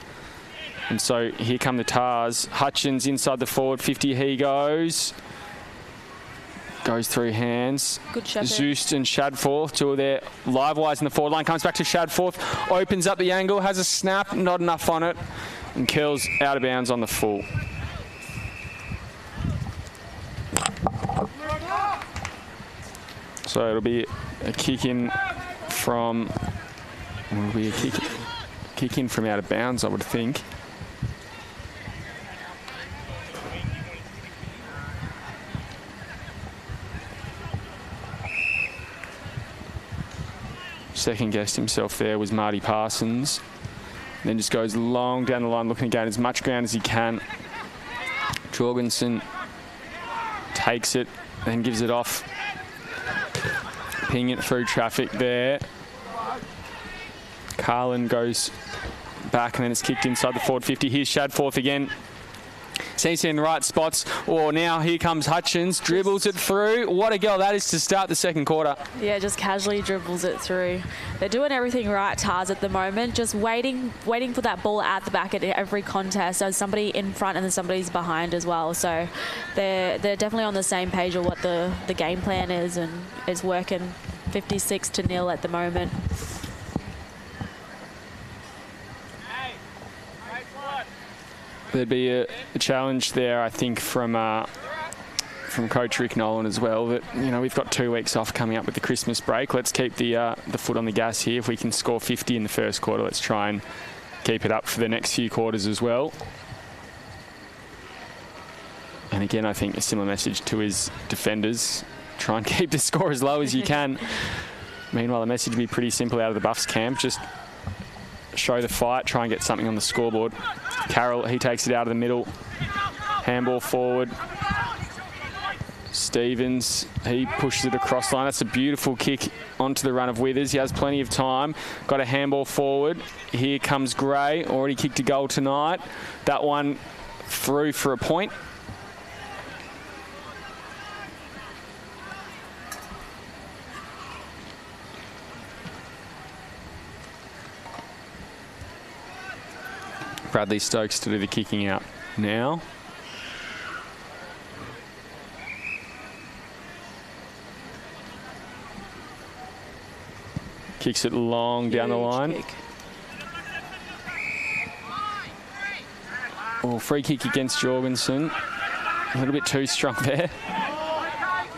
And so here come the Tars. Hutchins inside the forward 50, he goes. Goes through hands. Good Shepherd. Zoost and Shadforth, two of their live wires in the forward line. Comes back to Shadforth, opens up the angle, has a snap, not enough on it, and curls out of bounds on the full. So it'll be a kick in from out of bounds, I would think. Second guessed himself there was Marty Parsons. Then just goes long down the line, looking to gain as much ground as he can. Jorgensen takes it, then gives it off. Ping it through traffic there. Carlin goes back and then it's kicked inside the forward 50. Here's Shadforth again. Seems to be in the right spots. Now here comes Hutchins. Dribbles it through. What a goal that is to start the second quarter. Yeah, just casually dribbles it through. They're doing everything right, Tars, at the moment. Just waiting for that ball at the back at every contest. There's somebody in front and then somebody's behind as well. So they're definitely on the same page of what the game plan is, and it's working 56-0 at the moment. There'd be a challenge there, I think, from Coach Rick Nolan as well. That we've got 2 weeks off coming up with the Christmas break. Let's keep the foot on the gas here. If we can score 50 in the first quarter, let's try and keep it up for the next few quarters as well. And again, I think a similar message to his defenders: try and keep the score as low as you can. Meanwhile, the message would be pretty simple out of the Buffs camp: just show the fight, try and get something on the scoreboard. Carroll, he takes it out of the middle. Handball forward. Stevens, he pushes it across line. That's a beautiful kick onto the run of Withers. He has plenty of time. Got a handball forward. Here comes Gray, already kicked a goal tonight. That one through for a point. Bradley Stokes to do the kicking out now. Kicks it long down the line. Kick. Free kick against Jorgensen. A little bit too strong there.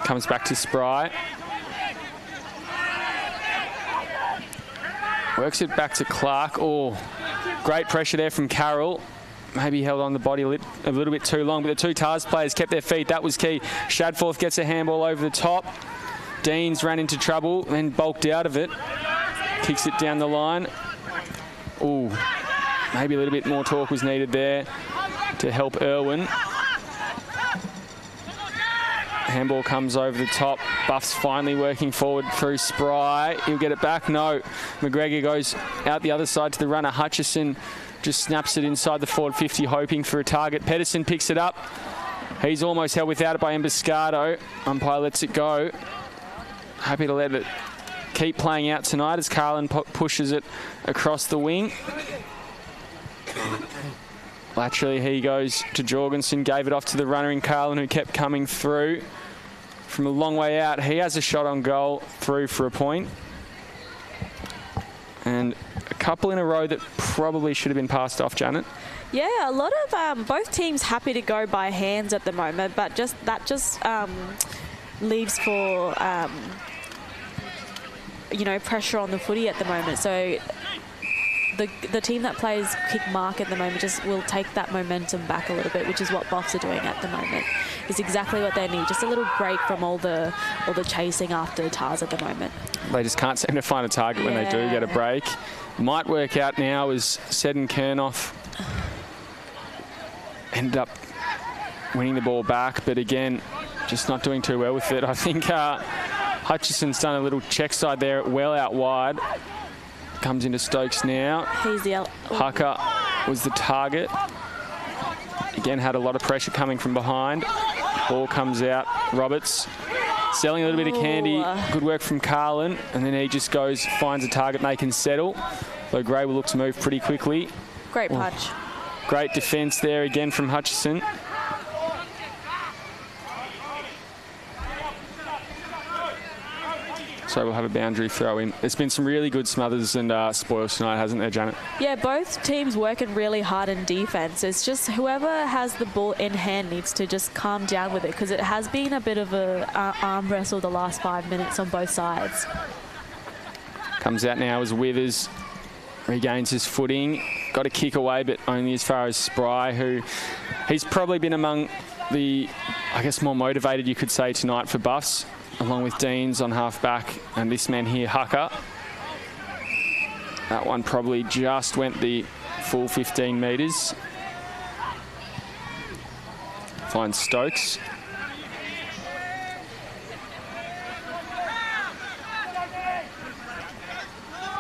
Comes back to Spry. Works it back to Clark. Great pressure there from Carroll. Maybe held on the body a little bit too long, but the two Tars players kept their feet. That was key. Shadforth gets a handball over the top. Deans ran into trouble, then bulked out of it. Kicks it down the line. Maybe a little bit more torque was needed there to help Irwin. Handball comes over the top. Buff's finally working forward through Spry. He'll get it back. No. McGregor goes out the other side to the runner. Hutchison just snaps it inside the forward 50, hoping for a target. Pedersen picks it up. He's almost held without it by Emboscado. Umpire lets it go. Happy to let it keep playing out tonight as Carlin pushes it across the wing. Laterally, he goes to Jorgensen, gave it off to the runner in Carlin, who kept coming through from a long way out. He has a shot on goal through for a point. And a couple in a row that probably should have been passed off, Janet. Yeah, a lot of both teams happy to go by hands at the moment, but just leaves for pressure on the footy at the moment. So the team that plays kick mark at the moment just will take that momentum back a little bit, which is what Buffs are doing at the moment. It's exactly what they need, just a little break from all the chasing after Tars at the moment. They just can't seem to find a target when they do get a break. Might work out now as Seddon Kernoff ended up winning the ball back, but again, just not doing too well with it. I think Hutchison's done a little check side there, well out wide. Comes into Stokes now. He's the Hucker was the target. Again, had a lot of pressure coming from behind. Ball comes out. Roberts selling a little bit of candy. Good work from Carlin. And then he just goes, finds a target, and they can settle. Though Gray will look to move pretty quickly. Great punch. Great defence there again from Hutchison. So we'll have a boundary throw in. There's been some really good smothers and spoils tonight, hasn't there, Janet? Yeah, both teams working really hard in defence. It's just whoever has the ball in hand needs to just calm down with it, because it has been a bit of a arm wrestle the last 5 minutes on both sides. Comes out now as Withers regains his footing. Got a kick away, but only as far as Spry, who he's probably been among the, I guess, more motivated, you could say, tonight for Buffs, along with Deans on half-back and this man here, Hucker. That one probably just went the full 15 metres. Finds Stokes.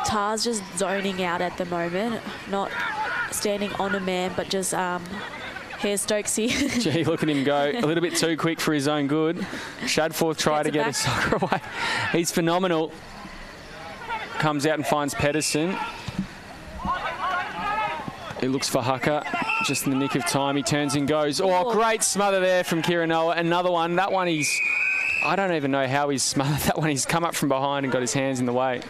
Tars just zoning out at the moment, not standing on a man, but just here's Stokesy. Gee, look at him go. A little bit too quick for his own good. Shadforth tried to get a soccer away. He's phenomenal. Comes out and finds Pedersen. He looks for Hucker. Just in the nick of time, he turns and goes. Oh, great smother there from Kirinoa. Another one. That one he's... I don't even know how he's smothered that one. He's come up from behind and got his hands in the way.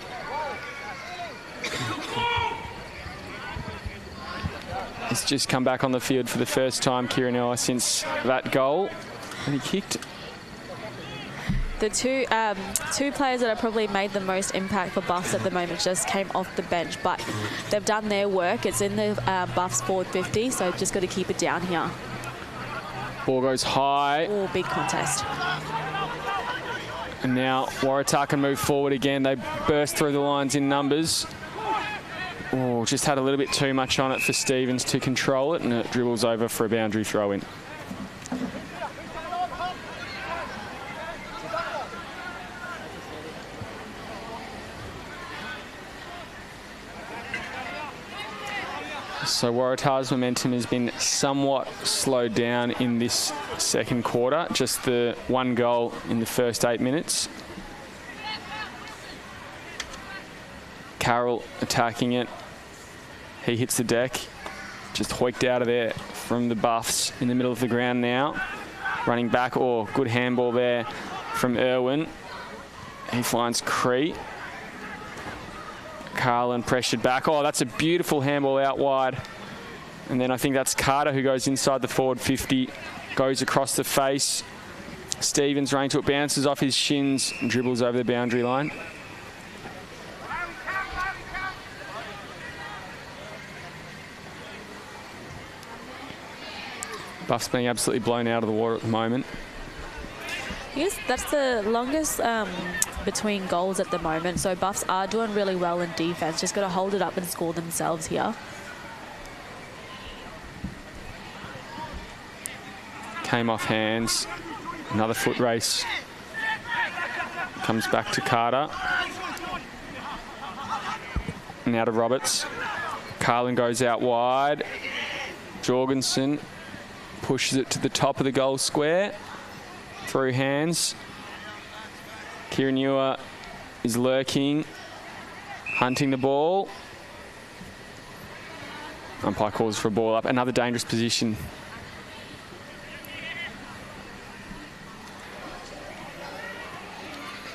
He's just come back on the field for the first time, Kirinoa, since that goal. And he kicked. The two players that have probably made the most impact for Buffs at the moment just came off the bench, but they've done their work. It's in the Buffs forward 50, so just got to keep it down here. Ball goes high. Oh, big contest. And now Waratah can move forward again. They burst through the lines in numbers. Oh, just had a little bit too much on it for Stevens to control it, and it dribbles over for a boundary throw-in. So Waratah's momentum has been somewhat slowed down in this second quarter. Just the one goal in the first 8 minutes. Carroll attacking it. He hits the deck. Just hoiked out of there from the Buffs in the middle of the ground now. Running back. Oh, good handball there from Irwin. He finds Cree. Carlin pressured back. Oh, that's a beautiful handball out wide. And then I think that's Carter who goes inside the forward 50. Goes across the face. Stevens running to it. Bounces off his shins and dribbles over the boundary line. Buff's being absolutely blown out of the water at the moment. Yes, that's the longest between goals at the moment. So Buffs are doing really well in defence. Just got to hold it up and score themselves here. Came off hands. Another foot race. Comes back to Carter. Now to Roberts. Carlin goes out wide. Jorgensen pushes it to the top of the goal square. Through hands. Kieran Ewer is lurking. Hunting the ball. Umpire calls for a ball up. Another dangerous position.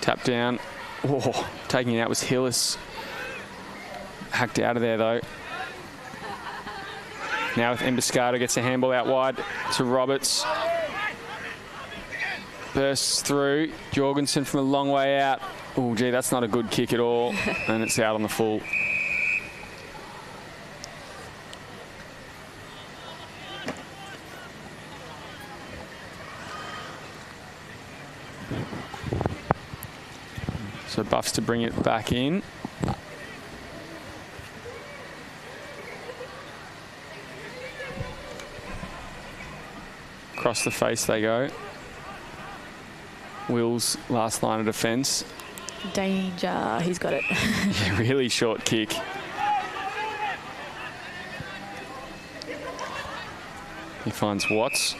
Tap down. Oh, taking it out was Hillis. Hacked out of there though. Now with Emboscado, gets a handball out wide to Roberts. Bursts through. Jorgensen from a long way out. Oh, gee, that's not a good kick at all. And it's out on the full. So Buffs to bring it back in. Across the face they go. Will's last line of defence. Danger. He's got it. Yeah, really short kick. He finds Watts.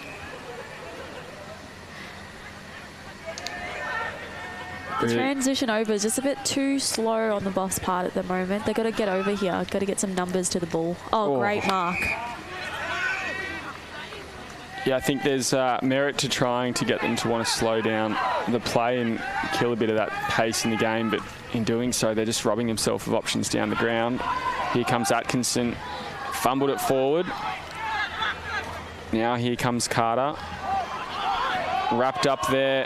The transition over is just a bit too slow on the Buffs' part at the moment. They've got to get over here. Got to get some numbers to the ball. Oh, great mark. Yeah, I think there's merit to trying to get them to want to slow down the play and kill a bit of that pace in the game, but in doing so, they're just robbing themselves of options down the ground. Here comes Atkinson. Fumbled it forward. Now here comes Carter. Wrapped up there.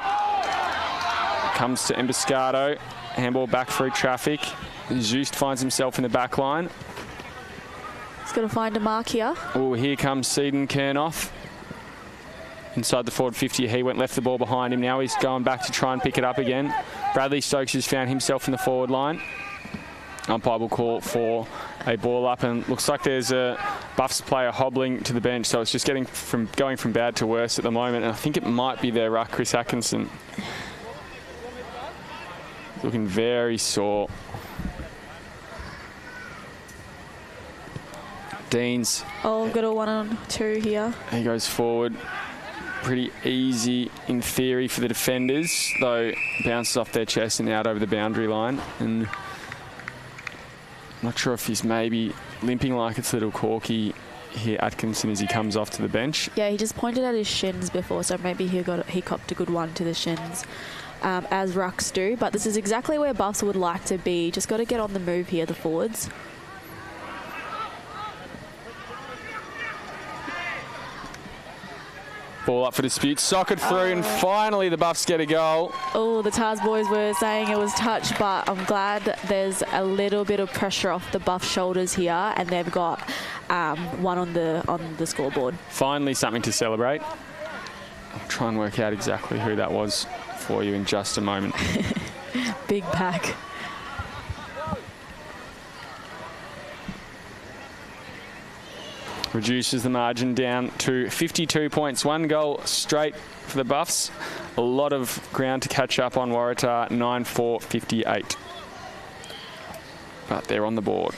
Comes to Emboscado. Handball back through traffic. Zust finds himself in the back line. He's got to find a mark here. Oh, here comes Seaton Kernoff. Inside the forward 50, he left the ball behind him. Now he's going back to try and pick it up again. Bradley Stokes has found himself in the forward line. Umpire will call for a ball up, and looks like there's a Buffs player hobbling to the bench, so it's just going from bad to worse at the moment, and I think it might be their ruck, Chris Atkinson. Looking very sore. Deans. Oh, got a 1-on-2 here. He goes forward. Pretty easy in theory for the defenders, though bounces off their chest and out over the boundary line. And I'm not sure if he's maybe limping like it's little Corky here, Atkinson, as he comes off to the bench. Yeah, he just pointed at his shins before, so maybe he copped a good one to the shins, as rucks do. But this is exactly where Buffs would like to be. Just got to get on the move here, the forwards. Ball up for dispute, socket through, and finally the Buffs get a goal. Oh, the Tars boys were saying it was touch, but I'm glad there's a little bit of pressure off the Buff shoulders here, and they've got one on the scoreboard. Finally something to celebrate. I'll try and work out exactly who that was for you in just a moment. Big pack. Reduces the margin down to 52 points. One goal straight for the Buffs. A lot of ground to catch up on Waratah, 9-4-58. But they're on the board.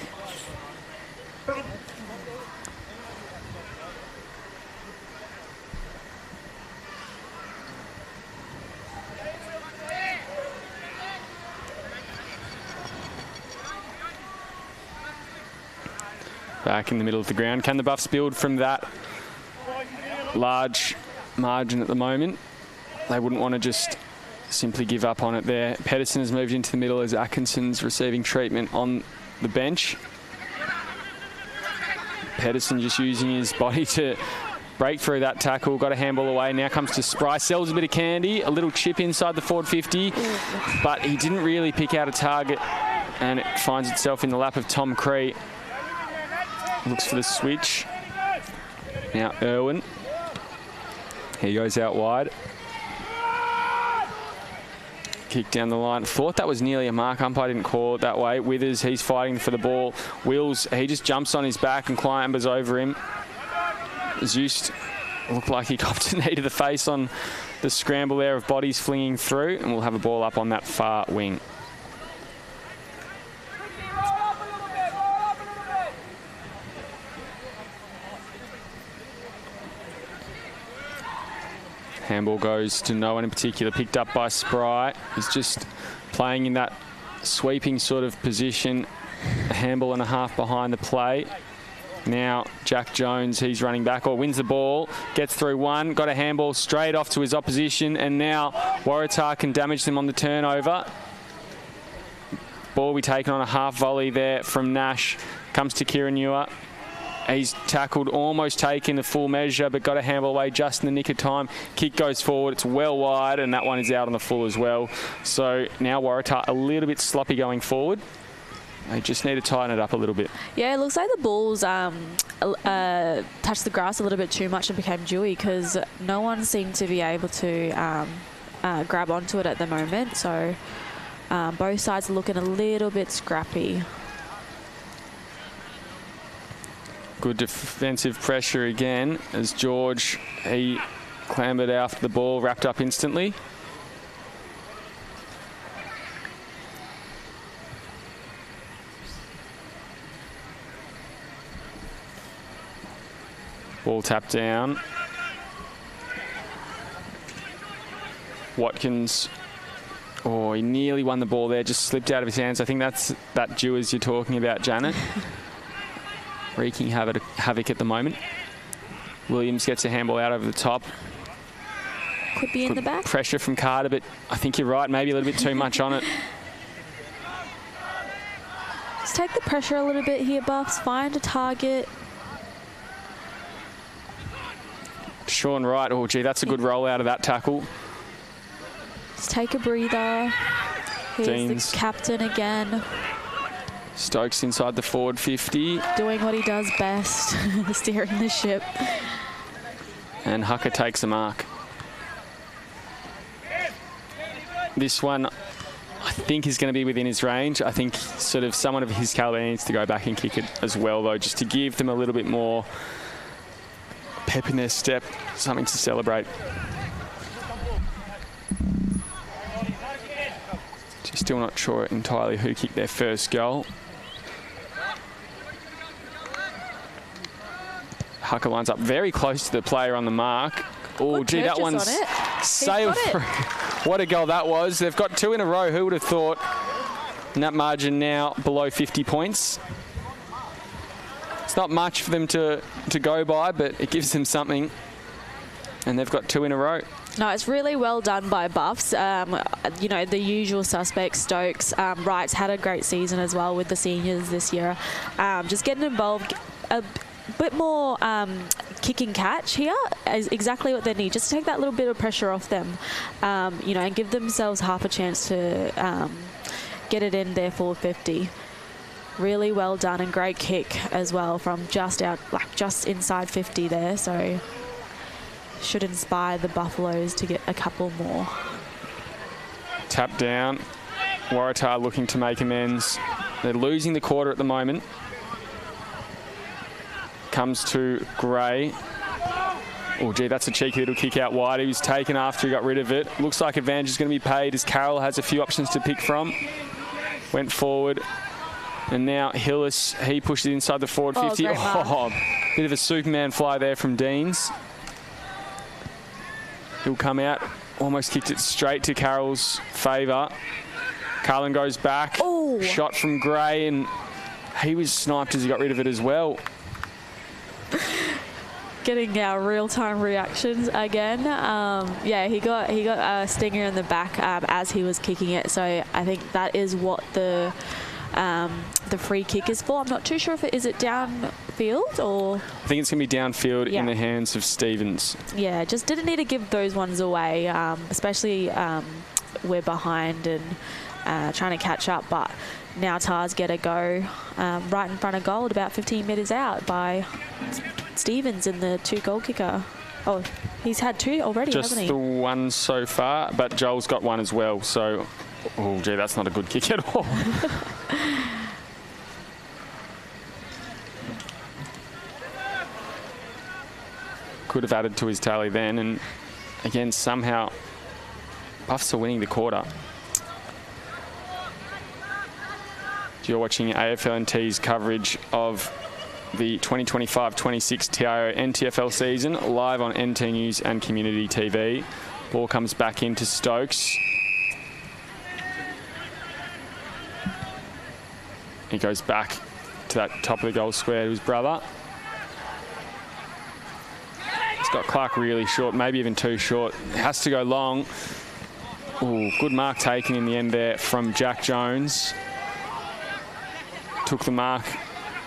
Back in the middle of the ground. Can the Buffs build from that large margin at the moment? They wouldn't want to just simply give up on it there. Pedersen has moved into the middle as Atkinson's receiving treatment on the bench. Pedersen just using his body to break through that tackle. Got a handball away. Now comes to Spry. Sells a bit of candy. A little chip inside the forward 50. But he didn't really pick out a target. And it finds itself in the lap of Tom Cree. Looks for the switch. Now Irwin. He goes out wide. Kick down the line. Thought that was nearly a mark. Umpire didn't call it that way. Withers, he's fighting for the ball. Wills, he just jumps on his back and clambers over him. Zust Looked like he copped a knee to the face on the scramble there of bodies flinging through, and we'll have a ball up on that far wing. Handball goes to no one in particular, picked up by Spry. He's just playing in that sweeping sort of position, a handball and a half behind the play. Now Jack Jones, he's running back or wins the ball, gets through one, got a handball straight off to his opposition, and now Waratah can damage them on the turnover. Ball will be taken on a half volley there from Nash. Comes to Kieran Ewer. He's tackled, almost taken a full measure, but got a handball away just in the nick of time. Kick goes forward, it's well wide, and that one is out on the full as well. So now Waratah a little bit sloppy going forward. They just need to tighten it up a little bit. Yeah, it looks like the balls touched the grass a little bit too much and became dewy because no one seemed to be able to grab onto it at the moment. So both sides are looking a little bit scrappy. Good defensive pressure again as George, he clambered after the ball, wrapped up instantly. Ball tapped down. Watkins, oh, he nearly won the ball there, just slipped out of his hands. I think that's that Dewars you're talking about, Janet. Wreaking havoc at the moment. Williams gets a handball out over the top. Could be in the back. Pressure from Carter, but I think you're right, maybe a little bit too much on it. Just take the pressure a little bit here, Buffs. Find a target. Sean Wright, oh gee, that's a good roll out of that tackle. Just take a breather. Here's Deans. the captain again. Stokes inside the forward 50. Doing what he does best, steering the ship. And Hucker takes a mark. This one, I think, is going to be within his range. I think sort of someone of his caliber needs to go back and kick it as well, though, just to give them a little bit more pep in their step, something to celebrate. Still not sure entirely who kicked their first goal. Hucker lines up very close to the player on the mark. Oh, gee, that one's sailed through. What a goal that was. They've got two in a row. Who would have thought? And that margin now below 50 points. It's not much for them to go by, but it gives them something. And they've got two in a row. No, it's really well done by Buffs. You know, the usual suspects, Stokes. Wright's had a great season as well with the seniors this year. Just getting involved a bit more kick and catch here is exactly what they need, just to take that little bit of pressure off them, you know, and give themselves half a chance to get it in there for 50. Really well done, and great kick as well from just out, like just inside 50 there. So should inspire the Buffaloes to get a couple more. Tap down. Waratah looking to make amends. They're losing the quarter at the moment. Comes to Gray. Oh, gee, that's a cheeky little kick out wide. He was taken after he got rid of it. Looks like advantage is going to be paid as Carroll has a few options to pick from. Went forward. And now Hillis, he pushed it inside the forward 50. Oh, bit of a Superman fly there from Deans. He'll come out. Almost kicked it straight to Carroll's favour. Carlin goes back. Ooh. Shot from Gray, and he was sniped as he got rid of it as well. Getting our real-time reactions again. Yeah, he got a stinger in the back as he was kicking it. So I think that is what the free kick is for. I'm not too sure if it is downfield or... I think it's going to be downfield in the hands of Stevens. Yeah, just didn't need to give those ones away, especially we're behind and trying to catch up. But now Tars get a go right in front of goal at about 15 metres out by Stevens in the 2-goal kicker. Oh, he's had two already, hasn't he? Just the one so far, but Joel's got one as well. So, oh, gee, that's not a good kick at all. could have added to his tally then. And again, somehow, Buffs are winning the quarter. You're watching AFL&T's coverage of the 2025-26 TIO NTFL season, live on NT News and Community TV. Ball comes back into Stokes. He goes back to that top of the goal square to his brother. He's got Clark really short, maybe even too short. Has to go long. Ooh, good mark taken in the end there from Jack Jones. Took the mark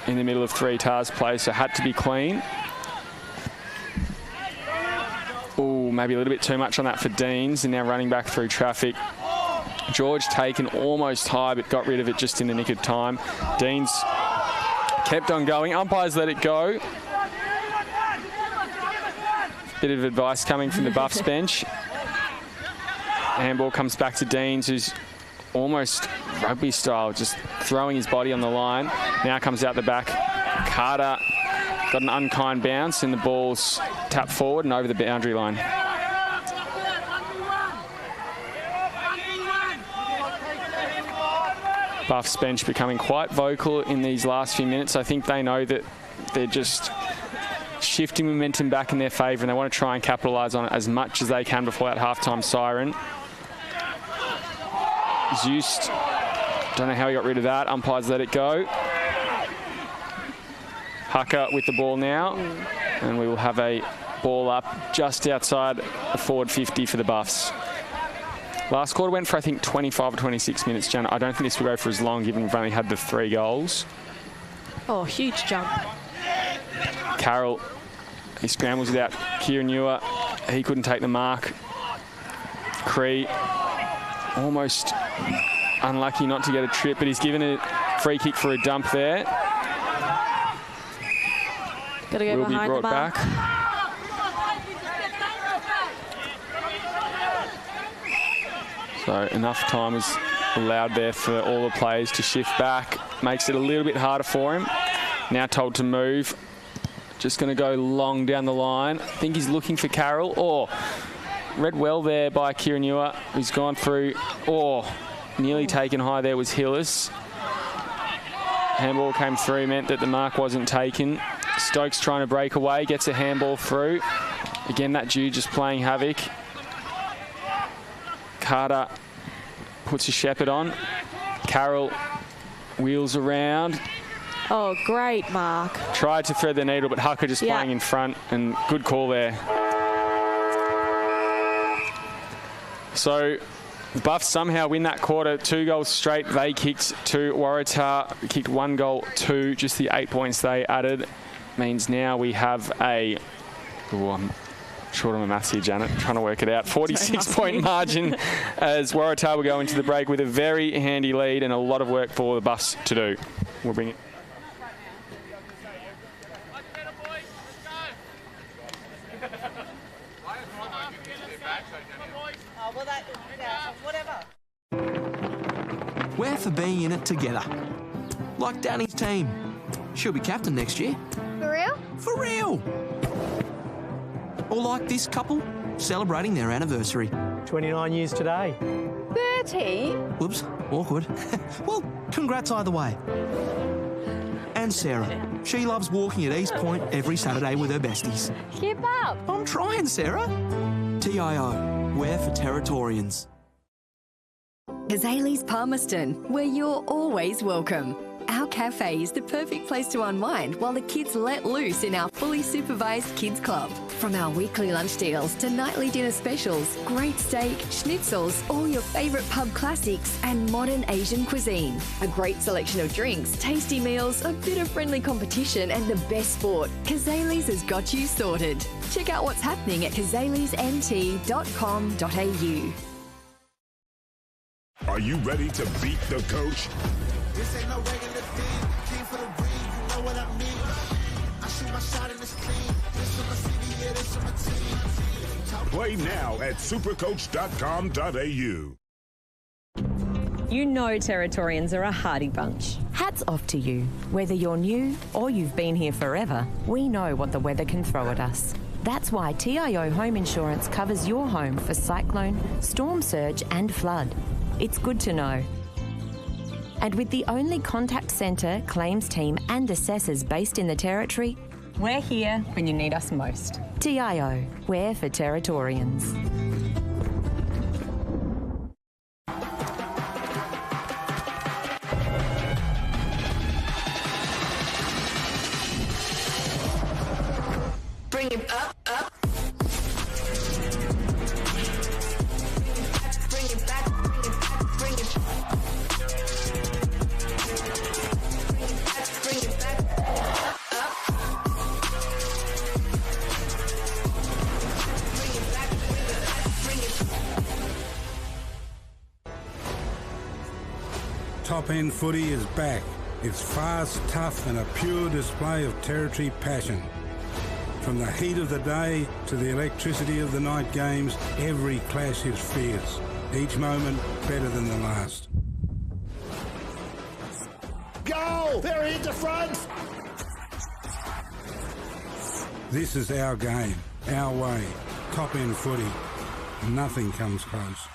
in the middle of 3 Tars play, so had to be clean. Ooh, maybe a little bit too much on that for Deans, and now running back through traffic. George taken almost high, but got rid of it just in the nick of time. Deans kept on going. Umpires let it go. Bit of advice coming from the Buffs bench. Handball comes back to Deans, who's almost rugby style, just throwing his body on the line. Now comes out the back. Carter got an unkind bounce, and the ball's tapped forward and over the boundary line. Buffs bench becoming quite vocal in these last few minutes. I think they know that they're just shifting momentum back in their favour, and they want to try and capitalise on it as much as they can before that halftime siren. Zeus, don't know how he got rid of that. Umpires let it go. Hucker with the ball now, and we will have a ball up just outside the forward 50 for the Buffs. Last quarter went for, I think, 25 or 26 minutes, Jan. I don't think this will go for as long, given we've only had the 3 goals. Oh, huge jump. Carroll, he scrambles without Kieran Ewer. He couldn't take the mark. Cree, almost unlucky not to get a trip, but he's given a free kick for a dump there. Gotta go Will be behind brought the mark. back. So enough time is allowed there for all the players to shift back. Makes it a little bit harder for him. Now told to move. Just going to go long down the line. I think he's looking for Carroll. Oh, read well there by Kieran Ewer, who's gone through. Oh, nearly taken high there was Hillis. Handball came through, meant that the mark wasn't taken. Stokes trying to break away, gets a handball through. Again, that Jew just playing havoc. Carter puts a shepherd on. Carroll wheels around. Oh, great mark. Tried to thread the needle, but Hucker just playing in front, and good call there. So the Buffs somehow win that quarter. 2 goals straight. They kicked to Waratah. Kicked 1 goal, 2. Just the 8 points they added means now we have a... Ooh, I'm short on my maths here, Janet. Trying to work it out. 46-point margin as Waratah will go into the break with a very handy lead and a lot of work for the Buffs to do. We'll bring it. We're for being in it together. Like Danny's team. She'll be captain next year. For real? For real! Or like this couple, celebrating their anniversary. 29 years today. Bertie? Whoops, awkward. Well, congrats either way. And Sarah. She loves walking at East Point every Saturday with her besties. Keep up. I'm trying, Sarah. TIO, we're for Territorians. Cazalys Palmerston, where you're always welcome. Our cafe is the perfect place to unwind while the kids let loose in our fully supervised kids club. From our weekly lunch deals to nightly dinner specials, great steak, schnitzels, all your favourite pub classics and modern Asian cuisine. A great selection of drinks, tasty meals, a bit of friendly competition and the best sport. Cazalys has got you sorted. Check out what's happening at cazalysnt.com.au. Are you ready to beat the coach? This ain't no regular thing. Came for the ring, you know what I mean. I shoot my shot in this clean. This for my city, yeah, this for my team. Play now at supercoach.com.au. You know Territorians are a hardy bunch. Hats off to you. Whether you're new or you've been here forever, we know what the weather can throw at us. That's why TIO Home Insurance covers your home for cyclone, storm surge and flood. It's good to know. And with the only contact centre, claims team and assessors based in the Territory, we're here when you need us most. TIO, we're for Territorians. Bring it up, up. Bring it back, bring it back, bring it back. Bring it back, up, up. Bring it back, bring it back. Top End footy is back. It's fast, tough and a pure display of Territory passion. From the heat of the day to the electricity of the night games, every clash is fierce. Each moment better than the last. Goal! They're hit the front! This is our game, our way. Top End footy. Nothing comes close.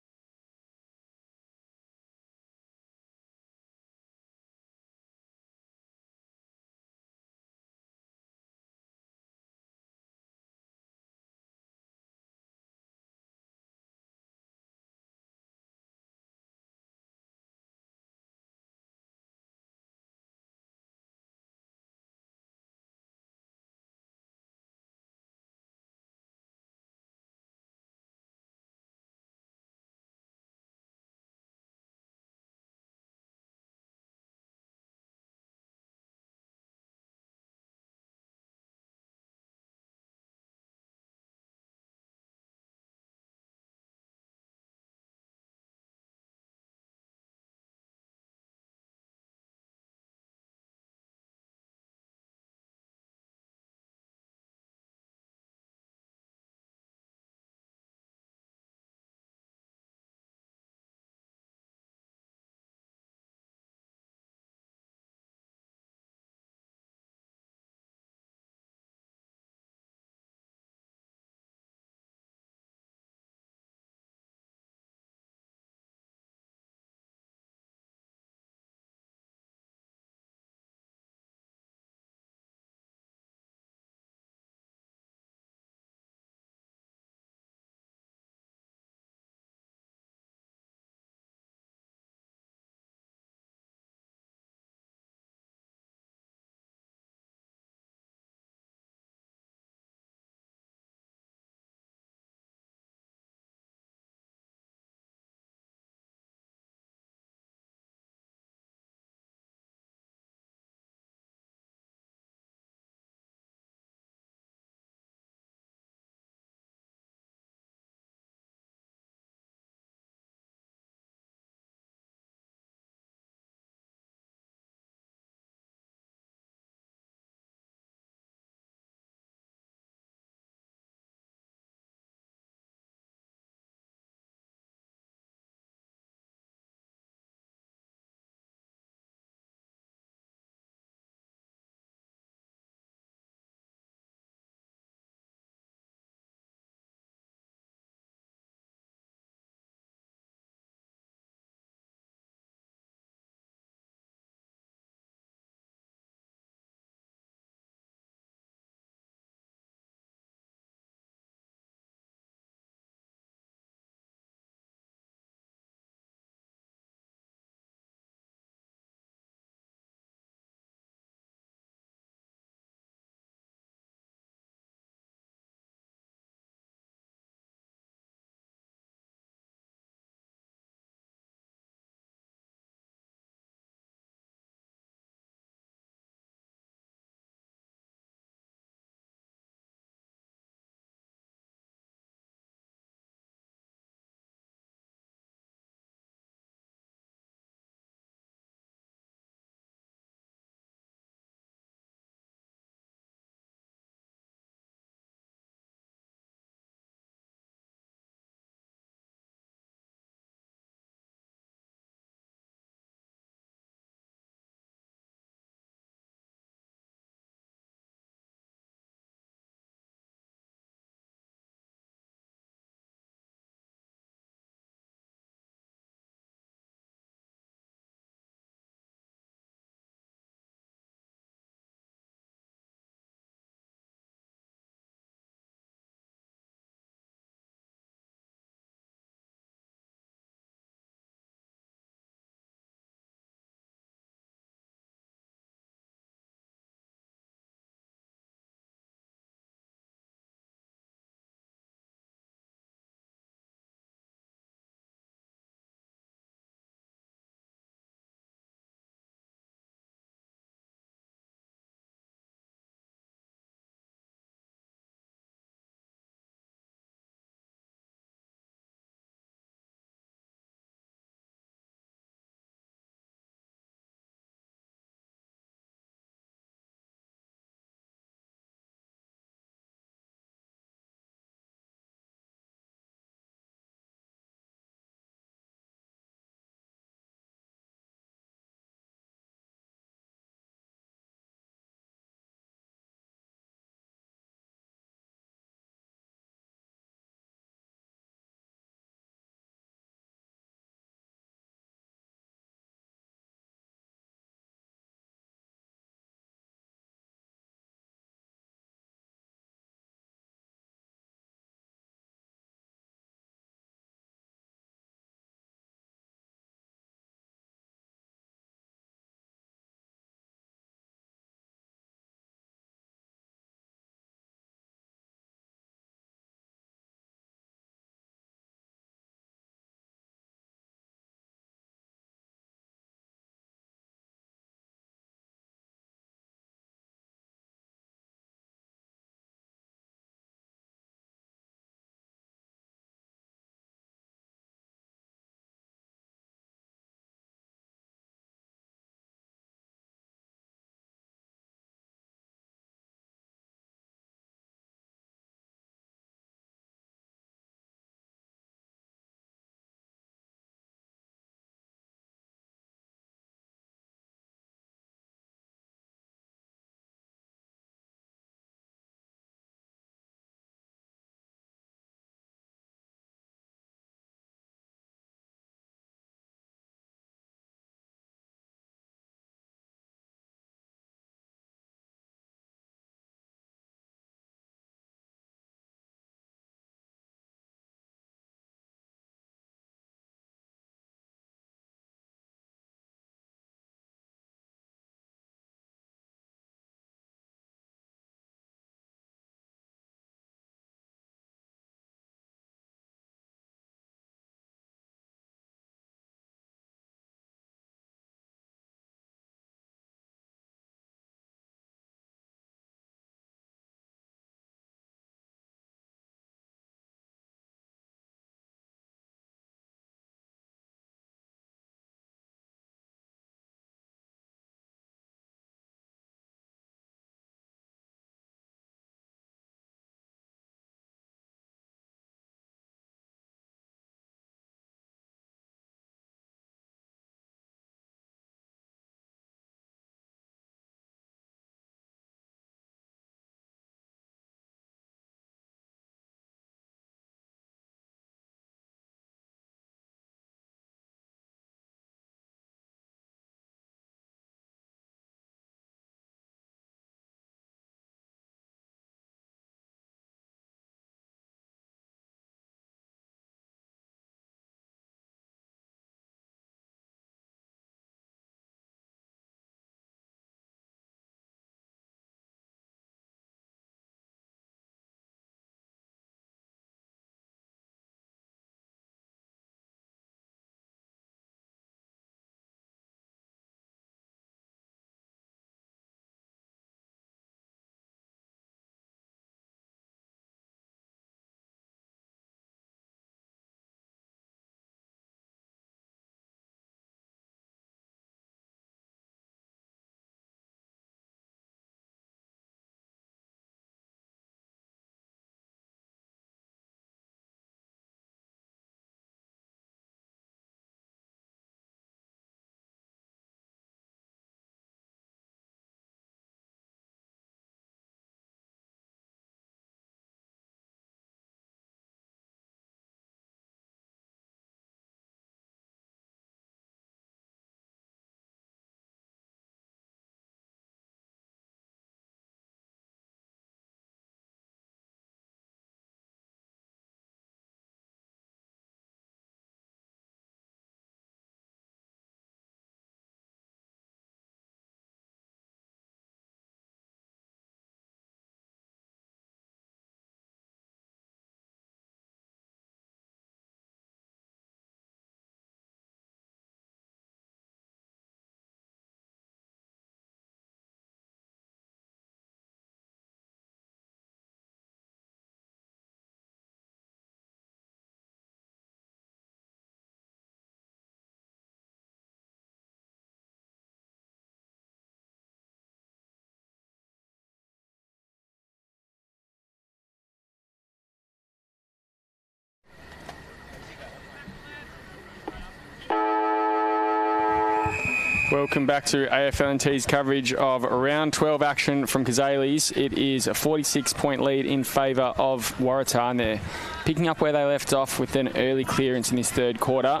Welcome back to AFLNT's coverage of round 12 action from Cazalys. It is a 46-point lead in favour of Waratah, and they're picking up where they left off with an early clearance in this third quarter.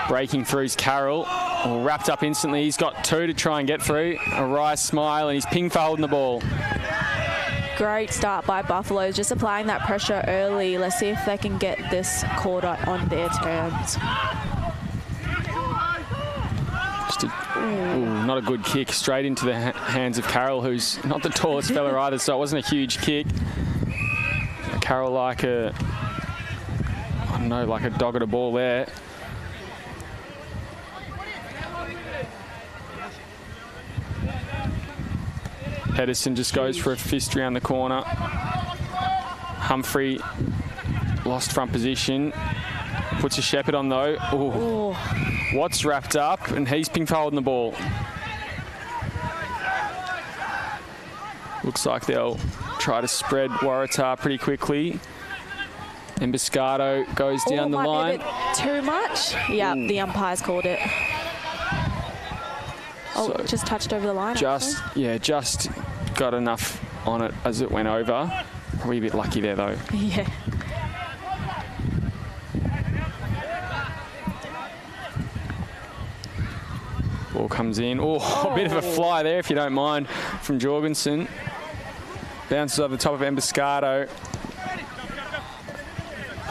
Breaking through is Carroll, all wrapped up instantly. He's got 2 to try and get through. A wry smile, and he's ping for holding the ball. Great start by Buffalo, just applying that pressure early. Let's see if they can get this quarter on their terms. Not a good kick, straight into the hands of Carroll, who's not the tallest fella either, so it wasn't a huge kick. Carroll like a dog at a ball there. Pedersen just goes for a fist around the corner. Humphrey lost front position. Puts a Shepherd on though. Ooh. Watts wrapped up, and he's ping for holding the ball. Looks like they'll try to spread Waratah pretty quickly. Emboscado goes down the line. Might be a bit too much. Yeah, the umpire's called it. Oh, so just touched over the line. Just got enough on it as it went over. Probably a bit lucky there though. Yeah. Ball comes in. A bit of a fly there, if you don't mind, from Jorgensen. Bounces over the top of Emboscado.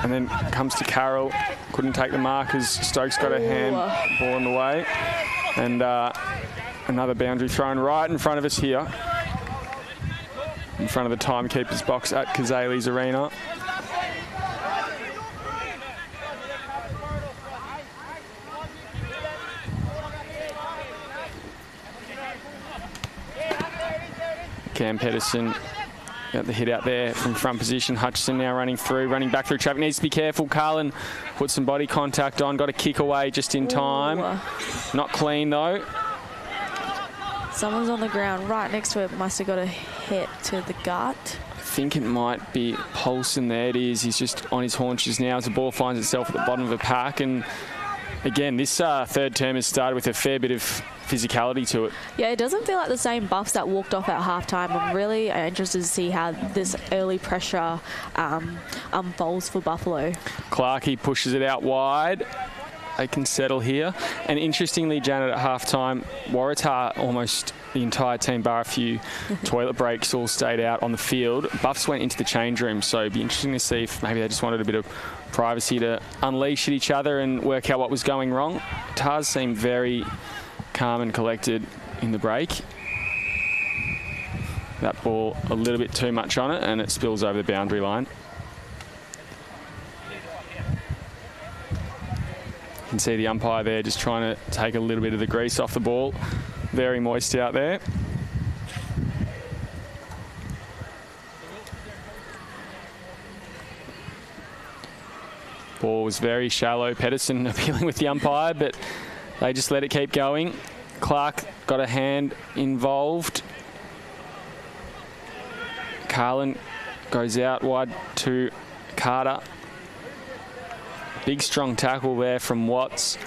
And then comes to Carroll. Couldn't take the mark as Stokes got a hand ball in the way. And another boundary thrown right in front of us here. In front of the timekeeper's box at Cazalys Arena. Cam Pedersen got the hit out there from front position. Hutchison now running back through traffic. Needs to be careful. Carlin put some body contact on. Got a kick away just in time. Not clean though. Someone's on the ground right next to it. Must have got a hit to the gut. I think it might be Paulson. There it is. He's just on his haunches now as the ball finds itself at the bottom of the pack. And again, this third term has started with a fair bit of physicality to it. Yeah, it doesn't feel like the same buffs that walked off at halftime. I'm really interested to see how this early pressure unfolds for Buffalo. Clarkey pushes it out wide. They can settle here. And interestingly, Janet, at halftime, Waratah, almost the entire team, bar a few toilet breaks, all stayed out on the field. Buffs went into the change room, so it'd be interesting to see if maybe they just wanted a bit of privacy to unleash at each other and work out what was going wrong. Tars seemed very calm and collected in the break. That ball a little bit too much on it, and it spills over the boundary line. You can see the umpire there just trying to take a little bit of the grease off the ball. Very moist out there. Ball was very shallow. Pedersen appealing with the umpire, but they just let it keep going. Clark got a hand involved. Carlin goes out wide to Carter. Big strong tackle there from Watts.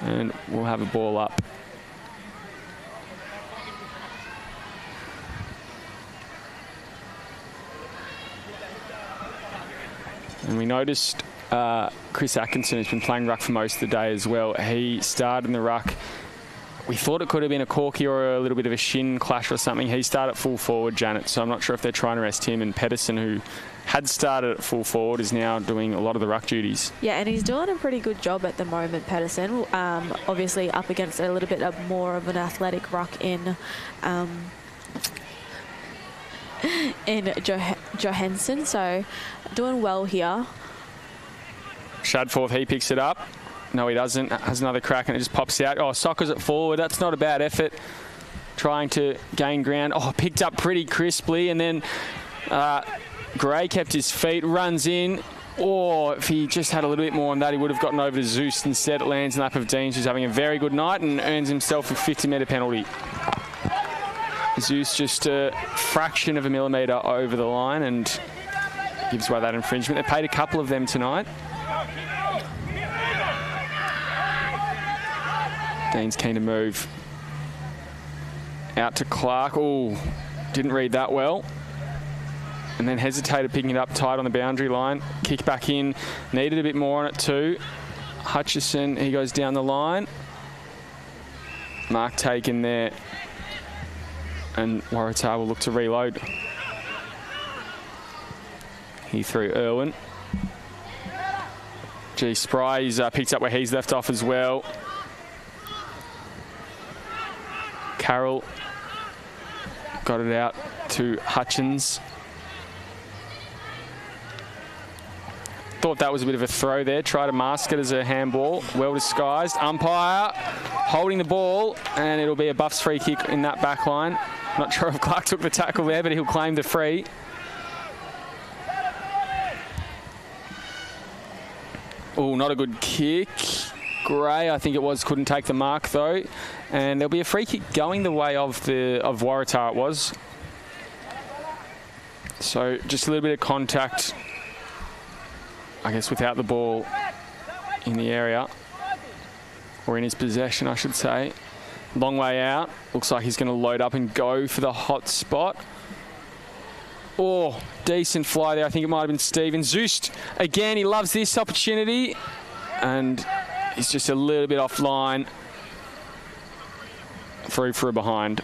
And we'll have a ball up. And we noticed Chris Atkinson has been playing ruck for most of the day as well. He started in the ruck. We thought it could have been a corky or a little bit of a shin clash or something. He started at full forward, Janet, so I'm not sure if they're trying to rest him. And Pedersen, who had started at full forward, is now doing a lot of the ruck duties. Yeah, and he's doing a pretty good job at the moment, Pedersen. Obviously up against a little bit more of an athletic ruck in Johansson, so doing well here. Shadforth, he picks it up. No, he doesn't. Has another crack and it just pops out. Oh, Soccer's at forward. That's not a bad effort. Trying to gain ground. Oh, picked up pretty crisply, and then Gray kept his feet, runs in. Or if he just had a little bit more on that, he would have gotten over to Zeus. Instead, it lands in lap of Deans, who's having a very good night and earns himself a 50-metre penalty. Zeus just a fraction of a millimetre over the line and gives away that infringement. They paid a couple of them tonight. Dean's keen to move. Out to Clark. Oh, didn't read that well. And then hesitated picking it up tight on the boundary line. Kick back in. Needed a bit more on it too. Hutchison, he goes down the line. Mark taken there. And Waratah will look to reload. He threw Irwin. Spry, he's picked up where he's left off as well. Carroll got it out to Hutchins. Thought that was a bit of a throw there. Tried to mask it as a handball. Well disguised. Umpire holding the ball, and it'll be a Buffs free kick in that back line. Not sure if Clark took the tackle there, but he'll claim the free. Oh, not a good kick. Gray, I think it was, couldn't take the mark though. And there'll be a free kick going the way of Waratah, it was. So just a little bit of contact, I guess, without the ball in the area, or in his possession, I should say. Long way out. Looks like he's going to load up and go for the hot spot. Oh, decent fly there. I think it might have been Stevens. Zust, again, he loves this opportunity. And he's just a little bit offline. Through for a behind.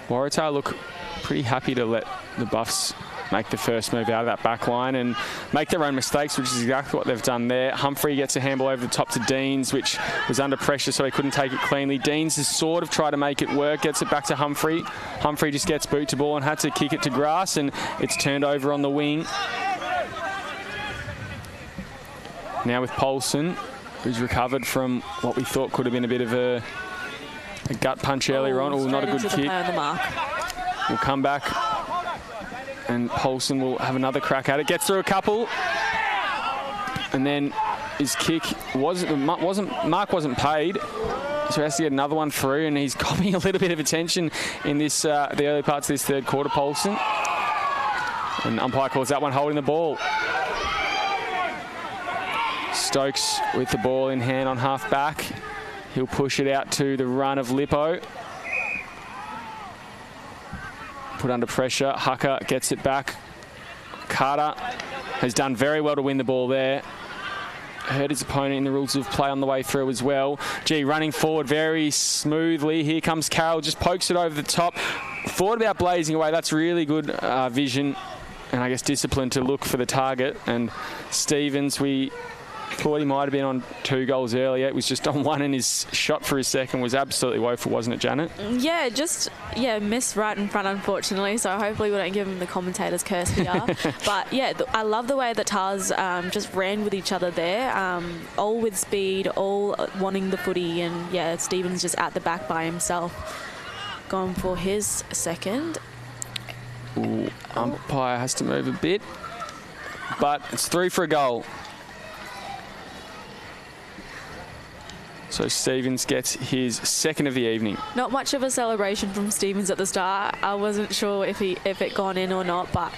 Waratah look pretty happy to let the Buffs make the first move out of that back line and make their own mistakes, which is exactly what they've done there. Humphrey gets a handball over the top to Deans, which was under pressure, so he couldn't take it cleanly. Deans has sort of tried to make it work, gets it back to Humphrey. Humphrey just gets boot to ball and had to kick it to grass, and it's turned over on the wing. Now with Polson, who's recovered from what we thought could have been a bit of a gut punch earlier on. Oh, not a good kick. We'll come back, and Polson will have another crack at it. Gets through a couple, and then his kick Mark wasn't paid, so he has to get another one through, and he's copying a little bit of attention in this the early parts of this third quarter. Polson, and umpire calls that one holding the ball. Stokes with the ball in hand on half back. He'll push it out to the run of Lippo. Put under pressure. Hucker gets it back. Carter has done very well to win the ball there. Hurt his opponent in the rules of play on the way through as well. Running forward very smoothly. Here comes Carroll, just pokes it over the top. Thought about blazing away. That's really good vision and I guess discipline to look for the target. And Stevens, we thought he might have been on 2 goals earlier. It was just on 1, and his shot for his second was absolutely woeful, wasn't it, Janet? Yeah, missed right in front, unfortunately, so hopefully we don't give him the commentator's curse here. But yeah, I love the way that Tars just ran with each other there, all with speed, all wanting the footy, and yeah, Stevens just at the back by himself, going for his second. Ooh, umpire has to move a bit, but it's through for a goal. So Stevens gets his second of the evening. Not much of a celebration from Stevens at the start. I wasn't sure if it gone in or not, but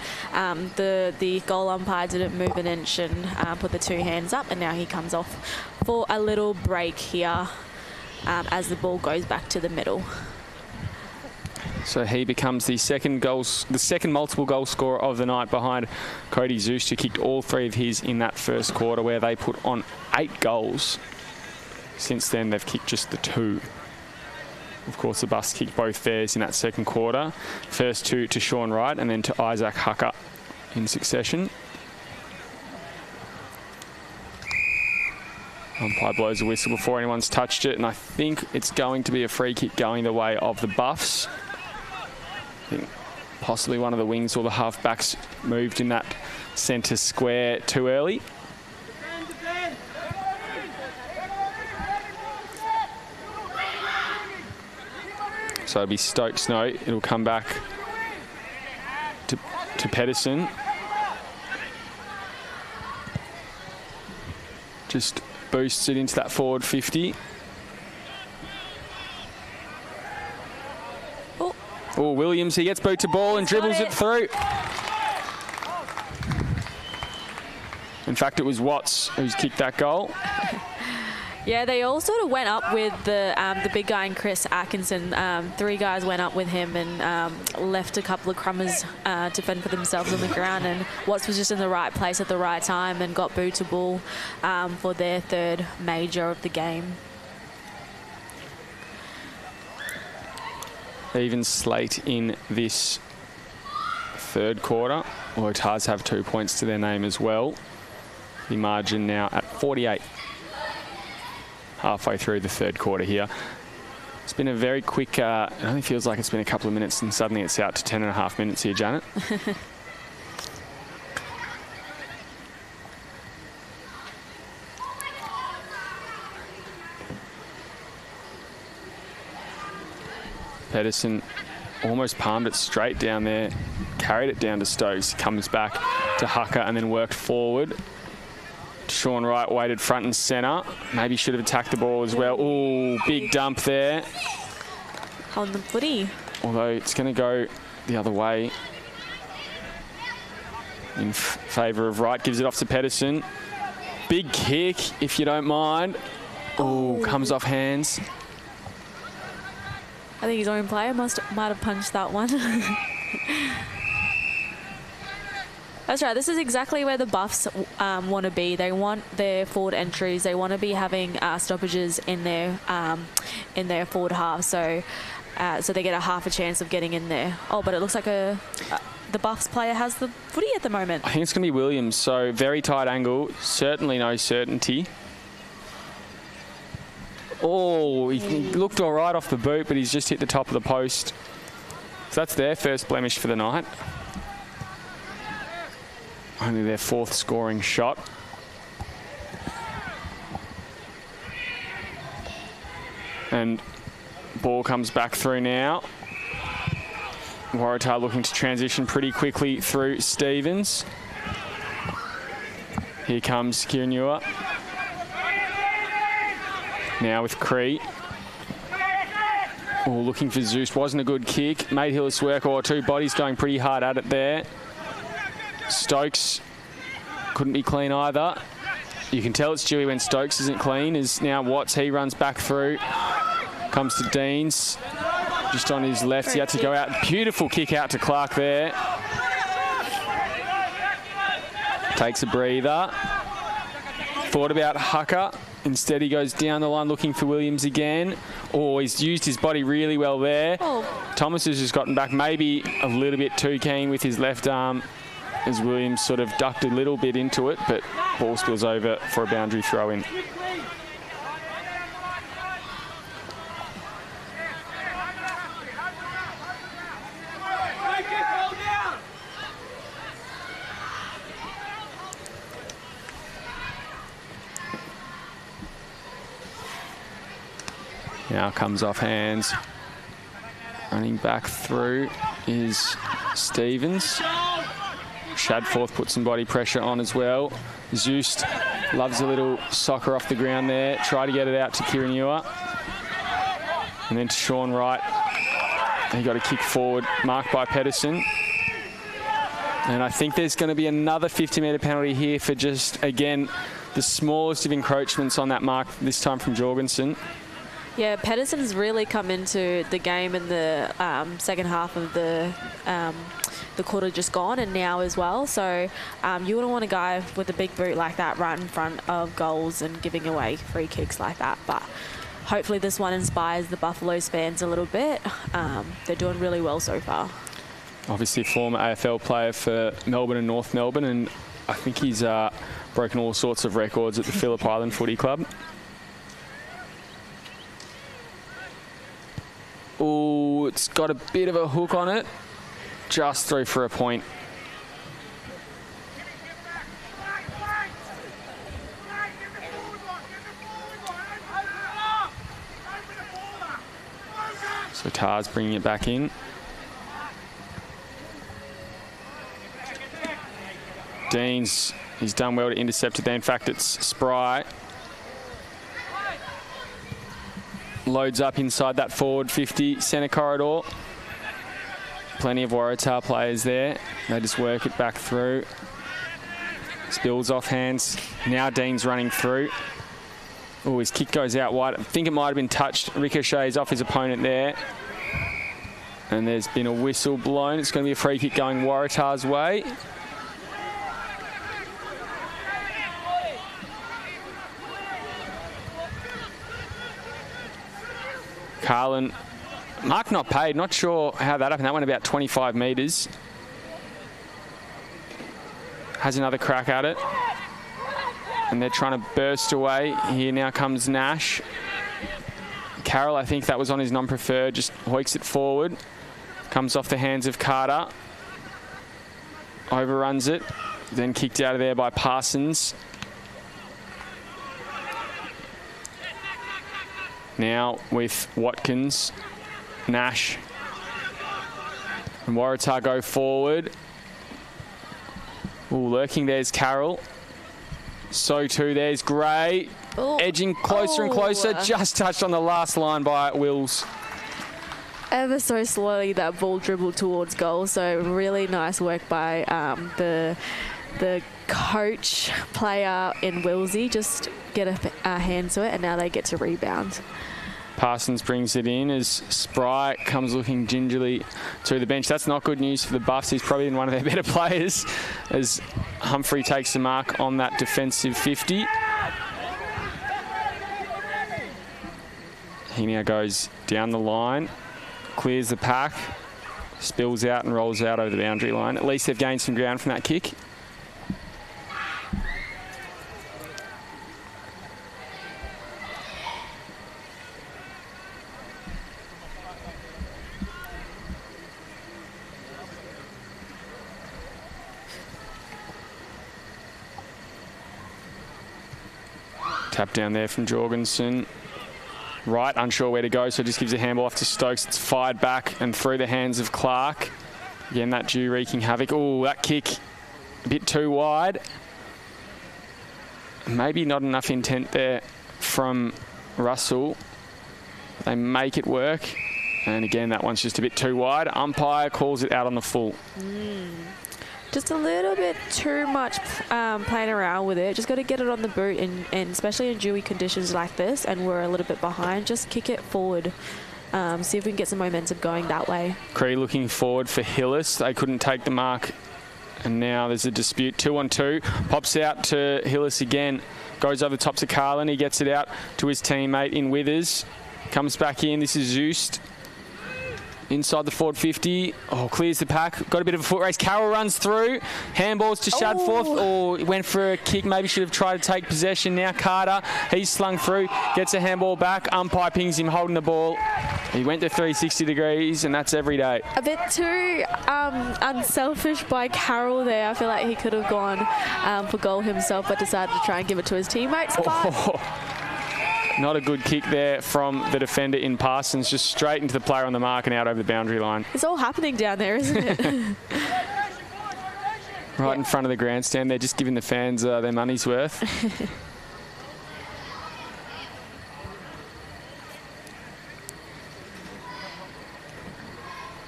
the goal umpire didn't move an inch and put the 2 hands up, and now he comes off for a little break here as the ball goes back to the middle. So he becomes the second multiple goal scorer of the night behind Cody Zust, who kicked all 3 of his in that first quarter, where they put on 8 goals. Since then, they've kicked just the 2. Of course, the Buffs kicked both theirs in that second quarter. First 2 to Sean Wright and then to Isaac Hucker in succession. Umpire blows a whistle before anyone's touched it, and I think it's going to be a free kick going the way of the Buffs. I think possibly one of the wings or the half-backs moved in that centre square too early. So it'll be Stokes' note. It'll come back to Pedersen. Just boosts it into that forward 50. Oh, Williams, he gets boot to ball and dribbles it through. In fact, it was Watts who's kicked that goal. Yeah, they all sort of went up with the big guy and Chris Atkinson. 3 guys went up with him and left a couple of crummers to fend for themselves on the ground. And Watts was just in the right place at the right time and got bootable for their 3rd major of the game. Even slate in this 3rd quarter. Waratahs have 2 points to their name as well. The margin now at 48. Halfway through the 3rd quarter here. It's been a very quick, it only feels like it's been a couple of minutes and suddenly it's out to 10.5 minutes here, Janet. Pedersen almost palmed it straight down there, carried it down to Stokes, comes back to Hucker and then worked forward. Sean Wright waited front and centre. Maybe should have attacked the ball as well. Ooh, big dump there. On the footy. Although it's going to go the other way in favour of Wright. Gives it off to Pedersen. Big kick, if you don't mind. Ooh, comes off hands. I think his own player might have punched that one. That's right. This is exactly where the Buffs want to be. They want their forward entries. They want to be having stoppages in their forward half. So they get a half a chance of getting in there. Oh, but it looks like the Buffs player has the footy at the moment. I think it's going to be Williams. So very tight angle. Certainly no certainty. Oh, he looked all right off the boot, but he's just hit the top of the post. So that's their first blemish for the night. Only their 4th scoring shot. And ball comes back through now. Waratah looking to transition pretty quickly through Stevens. Here comes Kieran. Now with Cree. Oh, looking for Zeus. Wasn't a good kick. Made Hillis work, or 2 bodies going pretty hard at it there. Stokes couldn't be clean either. You can tell it's Dewey when Stokes isn't clean. Is now Watts. He runs back through. Comes to Deans. Just on his left. He had to go out. Beautiful kick out to Clark there. Takes a breather. Thought about Hucker. Instead, he goes down the line looking for Williams again. Oh, he's used his body really well there. Oh. Thomas has just gotten back maybe a little bit too keen with his left arm as Williams sort of ducked a little bit into it, but ball spills over for a boundary throw in. Now comes off hands. Running back through is Stevens. Shadforth puts some body pressure on as well. Zeus loves a little soccer off the ground there. Try to get it out to Kieran. And then to Sean Wright. He got a kick forward, marked by Pedersen. And I think there's going to be another 50-metre penalty here for just, again, the smallest of encroachments on that mark, this time from Jorgensen. Yeah, Pedersen's really come into the game in the second half of the quarter just gone, and now as well. So you wouldn't want a guy with a big boot like that right in front of goals and giving away free kicks like that. But hopefully this one inspires the Buffaloes fans a little bit. They're doing really well so far. Obviously former AFL player for Melbourne and North Melbourne, and I think he's broken all sorts of records at the Phillip Island Footy Club. Oh, it's got a bit of a hook on it. Just through for a point. So Tar's bringing it back in. Deans, he's done well to intercept it there. In fact, it's Spry. Loads up inside that forward 50 centre corridor. Plenty of Waratah players there. They just work it back through. Spills off hands. Now Dean's running through. Oh, his kick goes out wide. I think it might have been touched. Ricochets off his opponent there. And there's been a whistle blown. It's going to be a free kick going Waratah's way. Carlin, mark not paid. Not sure how that happened. That went about 25 metres. Has another crack at it. And they're trying to burst away. Here now comes Nash. Carroll, I think that was on his non-preferred, just hoiks it forward. Comes off the hands of Carter. Overruns it. Then kicked out of there by Parsons. Now with Watkins. Nash. And Waratah go forward. Ooh, lurking there's Carroll. So too there's Gray. Ooh. Edging closer and closer. Just touched on the last line by Wills. Ever so slowly that ball dribbled towards goal. So really nice work by the coach player in Willsy. Just get a hand to it, and now they get to rebound. Parsons brings it in as Spry comes looking gingerly to the bench. That's not good news for the Buffs. He's probably one of their better players as Humphrey takes the mark on that defensive 50. He now goes down the line, clears the pack, spills out and rolls out over the boundary line. At least they've gained some ground from that kick. Tap down there from Jorgensen. Right, unsure where to go, so just gives a handball off to Stokes. It's fired back and through the hands of Clark. Again, that Dew wreaking havoc. Oh, that kick a bit too wide. Maybe not enough intent there from Russell. They make it work. And again, that one's just a bit too wide. Umpire calls it out on the full. Just a little bit too much playing around with it. Just got to get it on the boot, and especially in dewy conditions like this, and we're a little bit behind, just kick it forward. See if we can get some momentum going that way. Cree looking forward for Hillis. They couldn't take the mark, and now there's a dispute. 2-on-2. Pops out to Hillis again. Goes over the top to Carlin. He gets it out to his teammate in Withers. Comes back in. This is Zoost. Inside the forward 50. Oh, clears the pack. Got a bit of a foot race. Carroll runs through. Handballs to Shadforth. Oh, went for a kick. Maybe should have tried to take possession. Now Carter. He's slung through. Gets a handball back. Umpire pings him holding the ball. He went to 360 degrees, and that's every day. A bit too unselfish by Carroll there. I feel like he could have gone for goal himself, but decided to try and give it to his teammates. Not a good kick there from the defender in Parsons, just straight into the player on the mark and out over the boundary line. It's all happening down there, isn't it? Right in front of the grandstand. They're just giving the fans their money's worth.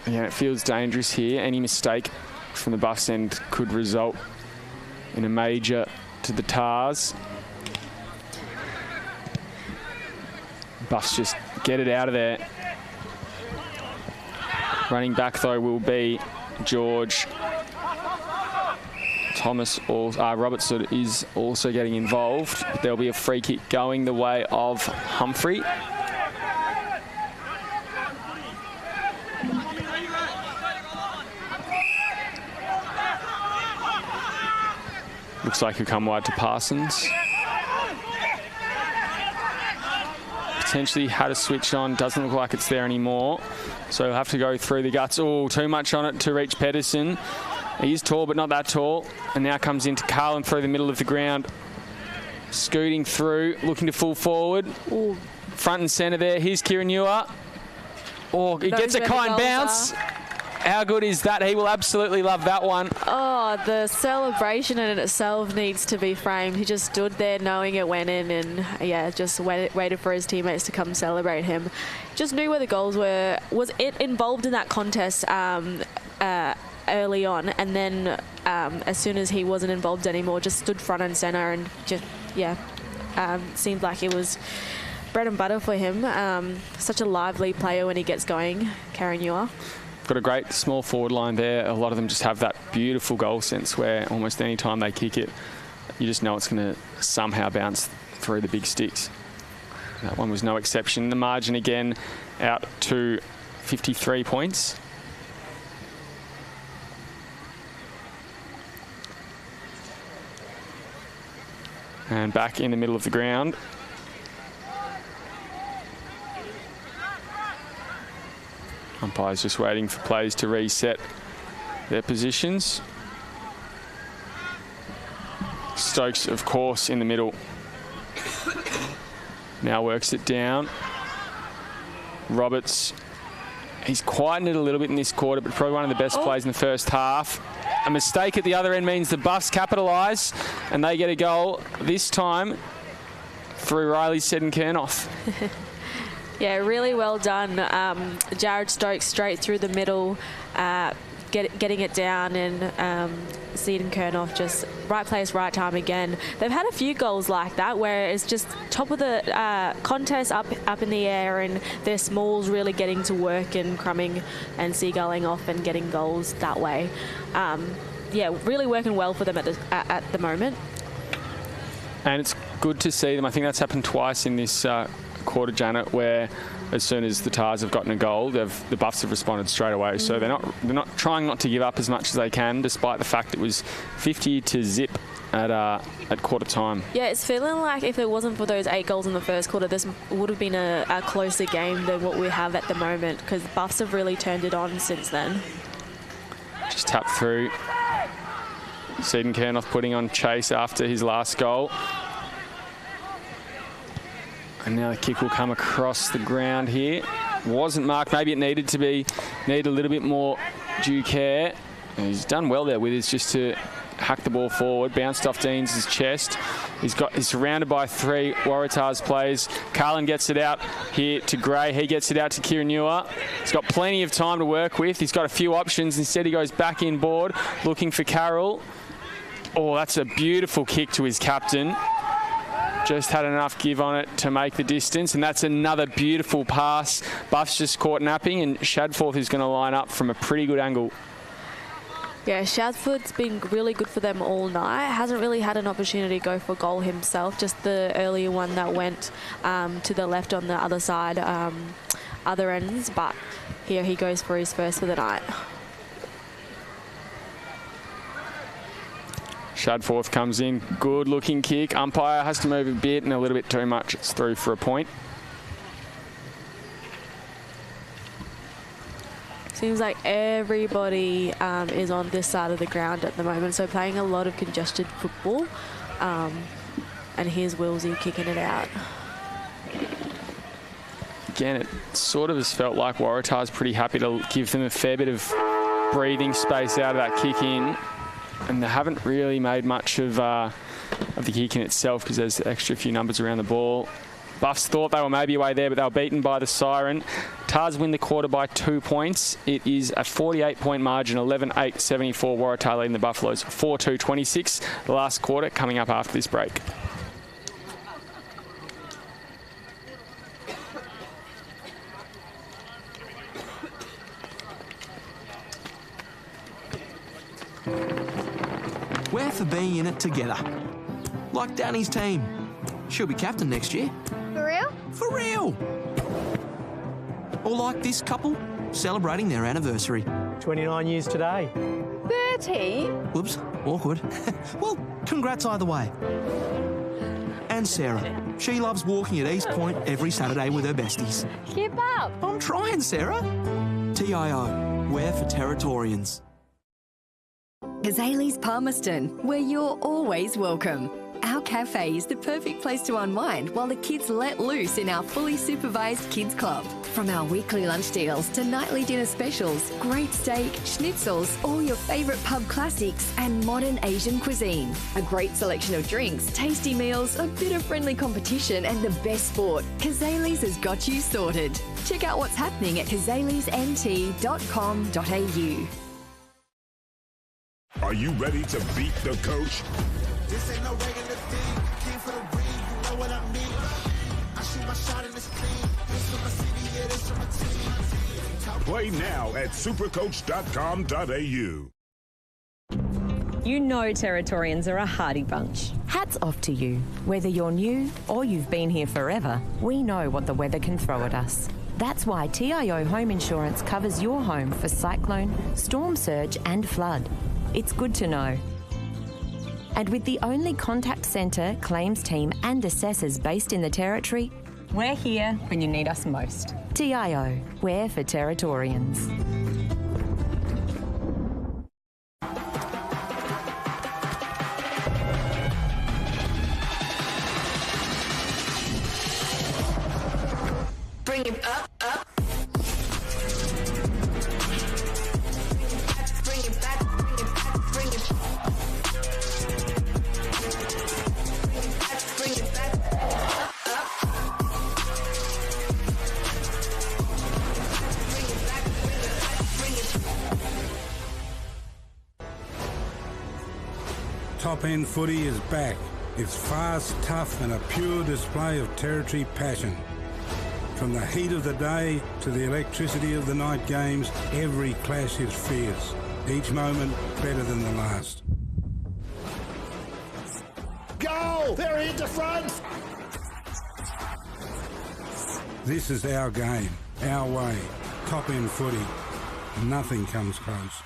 Yeah, it feels dangerous here. Any mistake from the Buffs end could result in a major to the Tars. Buffs just get it out of there. Running back, though, will be George. Robertson is also getting involved. There'll be a free kick going the way of Humphrey. Looks like he'll come wide to Parsons. Potentially had a switch on, doesn't look like it's there anymore. So he'll have to go through the guts. Oh, too much on it to reach Pedersen. He is tall, but not that tall. And now comes into Carlin through the middle of the ground. Scooting through, looking to full forward. Ooh. Front and centre there. Here's Kieran Ewer. Oh, he gets a kind bounce. How good is that? He will absolutely love that one. Oh, the celebration in itself needs to be framed. He just stood there knowing it went in, and yeah, just waited for his teammates to come celebrate him. Just knew where the goals were. Was it involved in that contest early on, and then as soon as he wasn't involved anymore, just stood front and centre and just, seemed like it was bread and butter for him. Such a lively player when he gets going, Karanua. Got a great small forward line there. A lot of them just have that beautiful goal sense where almost any time they kick it, you just know it's going to somehow bounce through the big sticks. That one was no exception. The margin again out to 53 points. And back in the middle of the ground. Umpire's just waiting for players to reset their positions. Stokes, of course, in the middle. Now works it down. Roberts, he's quietened it a little bit in this quarter, but probably one of the best plays in the first half. A mistake at the other end means the Buffs capitalise, and they get a goal, this time through Riley Seddon-Kernoff. Yeah, really well done. Jared Stokes straight through the middle, getting it down, and Seddon-Kernoff just right place, right time again. They've had a few goals like that where it's just top of the contest up in the air, and their smalls really getting to work and crumbing and seagulling off and getting goals that way. Yeah, really working well for them at the moment. And it's good to see them. I think that's happened twice in this quarter, Janet, where as soon as the Tars have gotten a goal, the Buffs have responded straight away. So they're not trying not to give up as much as they can, despite the fact it was 50-0 at quarter time. Yeah, it's feeling like if it wasn't for those 8 goals in the first quarter, this would have been a closer game than what we have at the moment, because Buffs have really turned it on since then. Just tapped through. Seddon-Kernoff putting on chase after his last goal. And now the kick will come across the ground here. Wasn't marked. Maybe it needed to be. Need a little bit more due care. And he's done well there with his just to hack the ball forward. Bounced off Deans' chest. He's surrounded by 3 Waratahs players. Carlin gets it out here to Gray. He gets it out to Kiranua. He's got plenty of time to work with. He's got a few options. Instead, he goes back inboard looking for Carroll. Oh, that's a beautiful kick to his captain. Just had enough give on it to make the distance, and that's another beautiful pass. Buff's just caught napping, and Shadforth is going to line up from a pretty good angle. Yeah, Shadforth's been really good for them all night. Hasn't really had an opportunity to go for goal himself, just the earlier one that went to the left on the other side, other ends, but here he goes for his first for the night. Shadforth comes in, good looking kick. Umpire has to move a bit and a little bit too much. It's through for a point. Seems like everybody is on this side of the ground at the moment, so playing a lot of congested football. And here's Willsey kicking it out. Again, it sort of has felt like Waratah's pretty happy to give them a fair bit of breathing space out of that kick in. And they haven't really made much of the kick in itself because there's extra few numbers around the ball. Buffs thought they were maybe away there, but they were beaten by the siren. Tars win the quarter by 2 points. It is a 48-point margin, 11-8-74. Waratah leading the Buffaloes 4-2-26. The last quarter coming up after this break. We're for being in it together. Like Danny's team. She'll be captain next year. For real? For real! Or like this couple, celebrating their anniversary. 29 years today. 30? Whoops, awkward. Well, congrats either way. And Sarah. She loves walking at East Point every Saturday with her besties. Keep up. I'm trying, Sarah. TIO, we're for Territorians. Cazalys Palmerston, where you're always welcome. Our cafe is the perfect place to unwind while the kids let loose in our fully supervised kids club. From our weekly lunch deals to nightly dinner specials, great steak, schnitzels, all your favourite pub classics and modern Asian cuisine. A great selection of drinks, tasty meals, a bit of friendly competition and the best sport. Cazalys has got you sorted. Check out what's happening at cazalysnt.com.au. Are you ready to beat the coach? This ain't no regular thing. Came for the ring, you know what I mean. I shoot my shot and it's clean. This for my city, yeah, this for my team. Play now at supercoach.com.au. You know Territorians are a hardy bunch. Hats off to you. Whether you're new or you've been here forever, we know what the weather can throw at us. That's why TIO Home Insurance covers your home for cyclone, storm surge and flood. It's good to know. And with the only contact centre, claims team and assessors based in the Territory, We're here when you need us most. TIO, we're for Territorians. Bring it up, up. Bring it back, bring it back, bring it back. Bring it back, up, up. Bring it back, bring it back, bring it back. Top End Footy is back. It's fast, tough and a pure display of Territory passion. From the heat of the day to the electricity of the night games, every clash is fierce. Each moment better than the last. Goal! They're into front! This is our game, our way. Top End Footy. Nothing comes close.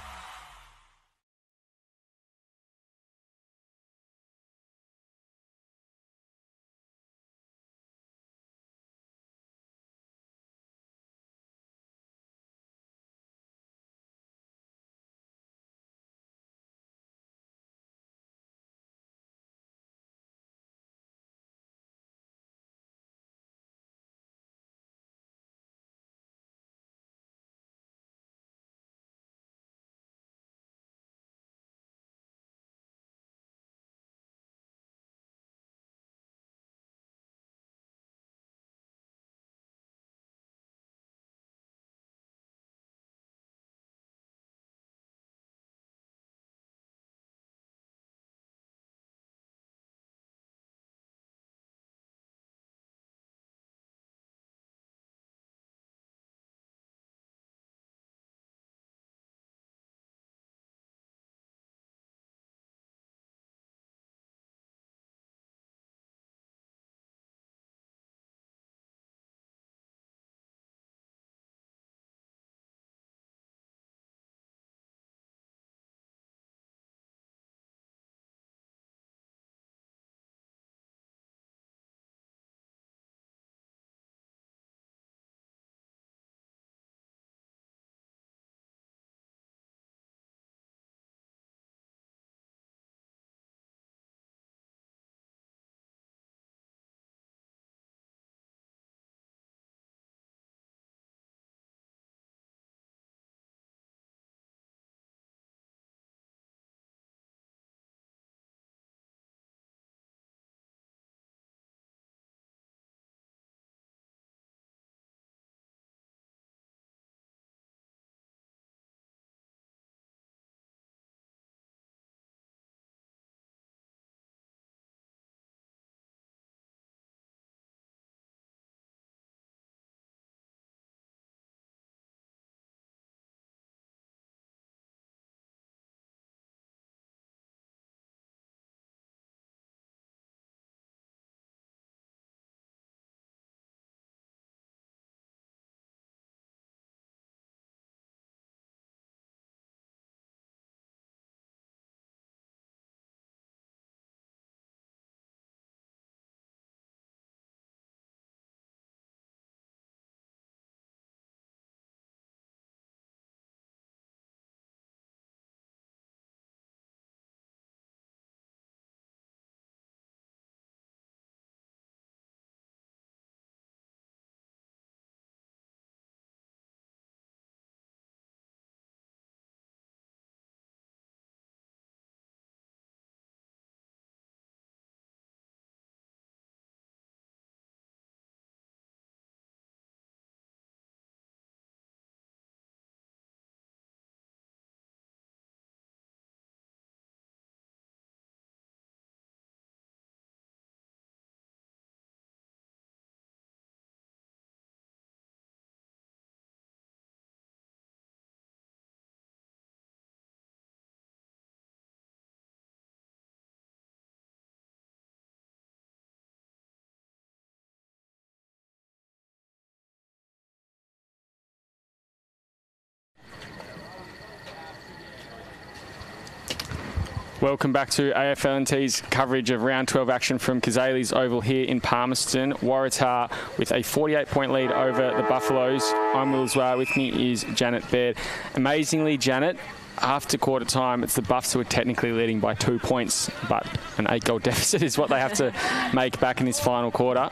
Welcome back to AFLNT's coverage of round 12 action from Cazalys Oval here in Palmerston. Waratah with a 48-point lead over the Buffaloes. I'm Will Zwar. With me is Janet Baird. Amazingly, Janet, after quarter time, it's the Buffs who are technically leading by 2 points, but an 8-goal deficit is what they have to make back in this final quarter.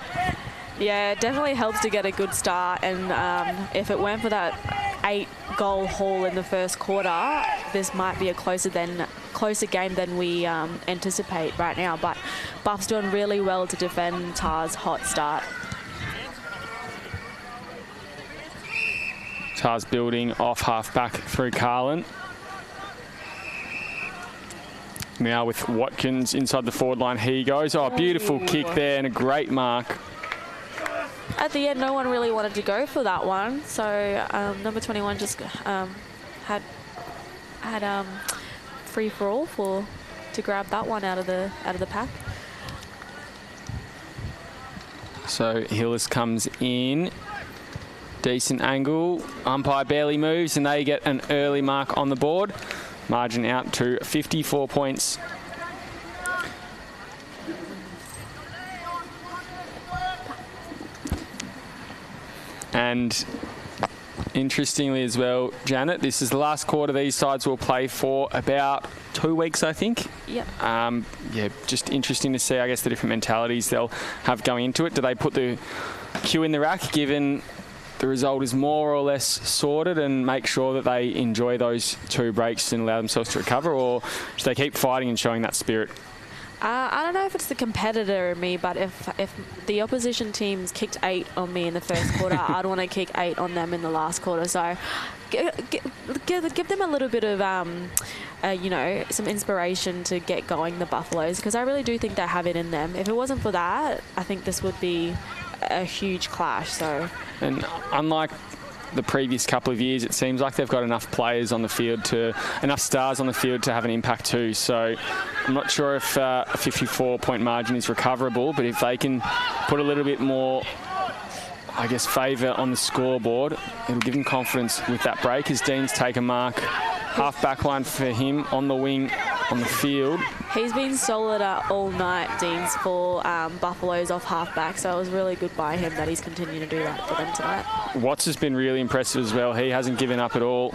Yeah, it definitely helps to get a good start, and if it weren't for that 8-goal haul in the first quarter, this might be a closer game than we anticipate right now. But Buff's doing really well to defend Tar's hot start. Tar's building off half-back through Carlin. Now with Watkins inside the forward line, he goes. Oh, beautiful kick there and a great mark. At the end, no one really wanted to go for that one, so number 21 just had free for all to grab that one out of the pack. So Hillis comes in, decent angle. Umpire barely moves, and they get an early mark on the board. Margin out to 54 points. And interestingly as well, Janet, this is the last quarter these sides will play for about 2 weeks, I think. Yep. Yeah, just interesting to see, I guess, the different mentalities they'll have going into it. Do they put the cue in the rack, given the result is more or less sorted, and make sure that they enjoy those 2 breaks and allow themselves to recover, or should they keep fighting and showing that spirit? I don't know if it's the competitor in me, but if the opposition teams kicked 8 on me in the first quarter, I'd want to kick 8 on them in the last quarter. So give them a little bit of, some inspiration to get going, the Buffaloes, because I really do think they have it in them. If it wasn't for that, I think this would be a huge clash. So, and unlike the previous couple of years, it seems like they've got enough players on the field, enough stars on the field to have an impact too. So I'm not sure if a 54-point margin is recoverable, but if they can put a little bit more, I guess, favour on the scoreboard, it'll give them confidence with that break as Dean's take a mark. Half back line for him on the wing, on the field. He's been solid all night, Deans, for Buffaloes off half-back, so it was really good by him that he's continued to do that for them tonight. Watts has been really impressive as well. He hasn't given up at all.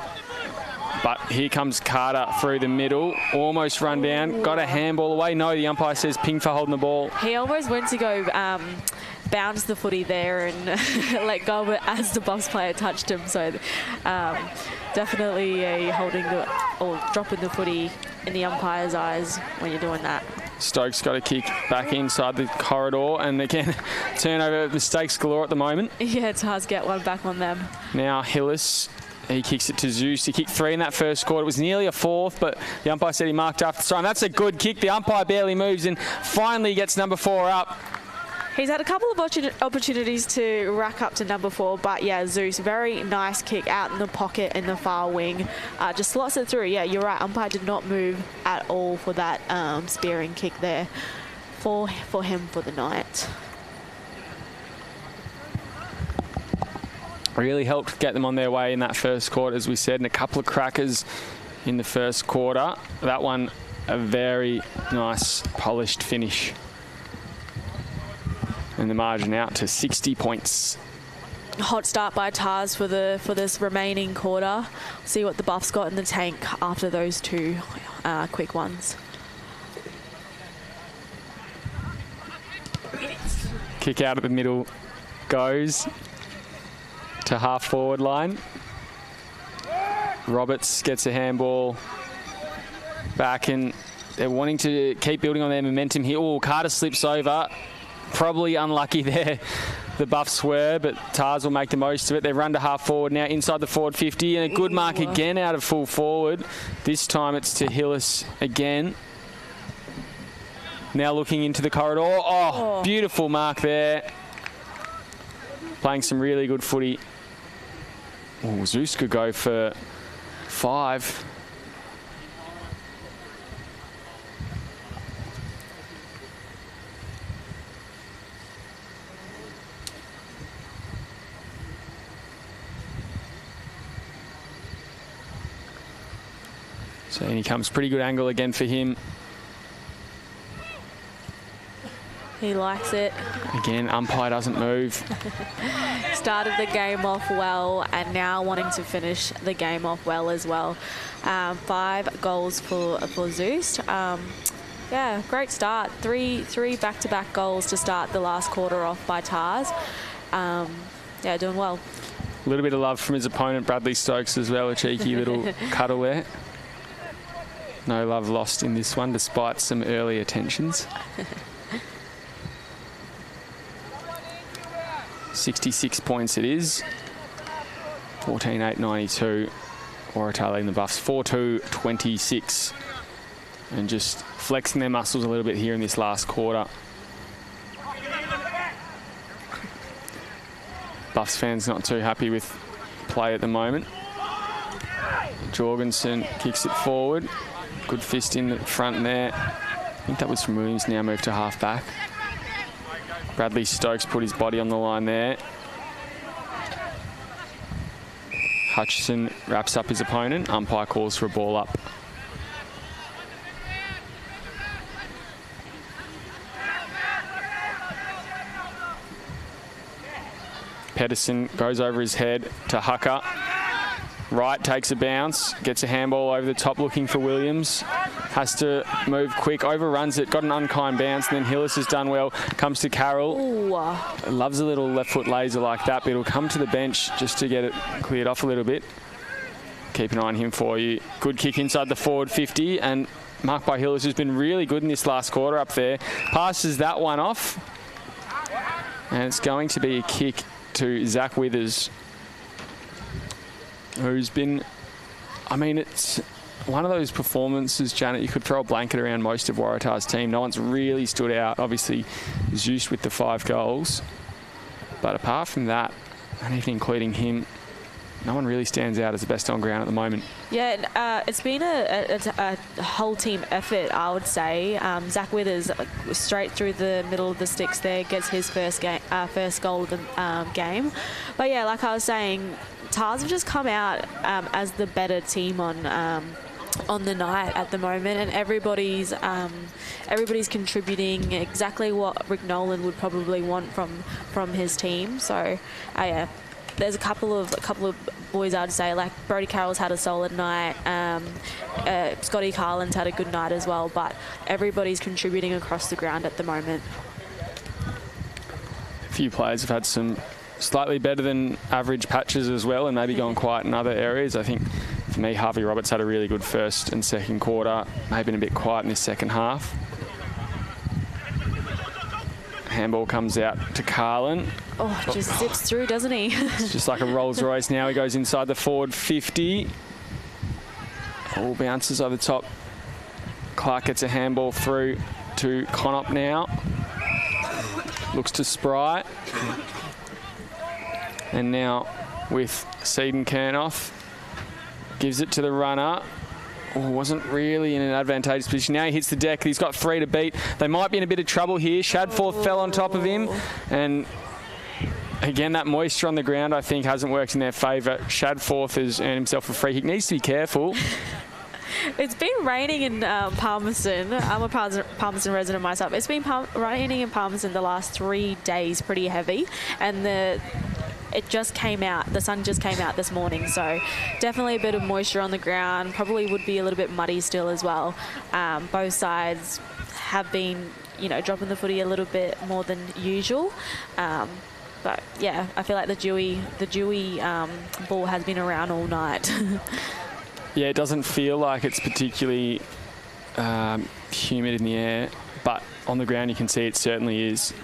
But here comes Carter through the middle, almost run down, got a handball away. No, the umpire says ping for holding the ball. He almost went to go bounce the footy there and let go of it as the Buffs player touched him. So definitely dropping the footy in the umpire's eyes when you're doing that. Stokes got a kick back inside the corridor, and again, turnover mistakes galore at the moment. Yeah, it's hard to get one back on them. Now Hillis, he kicks it to Zeus. He kicked 3 in that first quarter. It was nearly a 4th, but the umpire said he marked after the time. That's a good kick. The umpire barely moves and finally gets number 4 up. He's had a couple of opportunities to rack up to number 4, but yeah, Zeus, very nice kick out in the pocket in the far wing. Just slots it through. Yeah, you're right. Umpire did not move at all for that spearing kick there for him for the night. Really helped get them on their way in that first quarter, as we said, and a couple of crackers in the first quarter. That one, a very nice, polished finish. And the margin out to 60 points. Hot start by Tars for this remaining quarter. See what the Buffs got in the tank after those 2 quick ones. Kick out of the middle goes to half forward line. Roberts gets a handball back, and they're wanting to keep building on their momentum here. Oh, Carter slips over. Probably unlucky there, the Buffs were, but Tars will make the most of it. They run to half forward now, inside the forward 50, and a good mark again out of full forward. This time it's to Hillis again. Now looking into the corridor. Oh, beautiful mark there. Playing some really good footy. Oh, Zeus could go for 5. So in he comes. Pretty good angle again for him. He likes it. Again, umpire doesn't move. Started the game off well and now wanting to finish the game off well as well. 5 goals for Zeus. Yeah, great start. Three back-to-back goals to start the last quarter off by Tars. Yeah, doing well. A little bit of love from his opponent, Bradley Stokes, as well. A cheeky little cuddle there. No love lost in this one, despite some early attentions. 66 points it is. 14-8-92. Waratah leading the Buffs. 4-2-26. And just flexing their muscles a little bit here in this last quarter. Buffs fans not too happy with play at the moment. Jorgensen kicks it forward. Good fist in the front there. I think that was from Williams, now moved to half back. Bradley Stokes put his body on the line there. Hutchison wraps up his opponent. Umpire calls for a ball up. Pedersen goes over his head to Hucker. Wright takes a bounce, gets a handball over the top looking for Williams. Has to move quick, overruns it, got an unkind bounce, and then Hillis has done well. Comes to Carroll. Ooh. Loves a little left foot laser like that, but it'll come to the bench just to get it cleared off a little bit. Keep an eye on him for you. Good kick inside the forward 50, and marked by Hillis, who's been really good in this last quarter up there. Passes that one off, and it's going to be a kick to Zach Withers, who's been, I mean, it's one of those performances, Janet, you could throw a blanket around most of Waratah's team. No one's really stood out. Obviously, Zeus with the 5 goals. But apart from that, and even including him, no one really stands out as the best on ground at the moment. Yeah, it's been a whole team effort, I would say. Zach Withers straight through the middle of the sticks there, gets his first goal of the game. But yeah, like I was saying, Tars have just come out as the better team on the night at the moment, and everybody's contributing exactly what Rick Nolan would probably want from his team. So yeah, there's a couple of boys I'd say, like Brody Carroll's had a solid night, Scotty Carlin's had a good night as well, but everybody's contributing across the ground at the moment. A few players have had some slightly better than average patches as well, and maybe gone quiet in other areas. I think for me, Harvey Roberts had a really good first and second quarter, maybe been a bit quiet in this second half. Handball comes out to Carlin. Oh, just zips through, doesn't he? It's just like a Rolls Royce now. He goes inside the forward 50. All bounces over the top. Clark gets a handball through to Conop now. Looks to Spry. And now with Seiden Kernoff. Gives it to the runner. Oh, wasn't really in an advantageous position. Now he hits the deck. He's got 3 to beat. They might be in a bit of trouble here. Shadforth fell on top of him. And again, that moisture on the ground, I think, hasn't worked in their favour. Shadforth has earned himself a free kick. Needs to be careful. It's been raining in Palmerston. I'm a Palmerston resident myself. It's been raining in Palmerston the last 3 days, pretty heavy. And it just came out. The sun just came out this morning, so definitely a bit of moisture on the ground. Probably would be a little bit muddy still as well. Both sides have been, dropping the footy a little bit more than usual. But yeah, I feel like the Dewey ball has been around all night. Yeah, it doesn't feel like it's particularly humid in the air, but on the ground you can see it certainly is.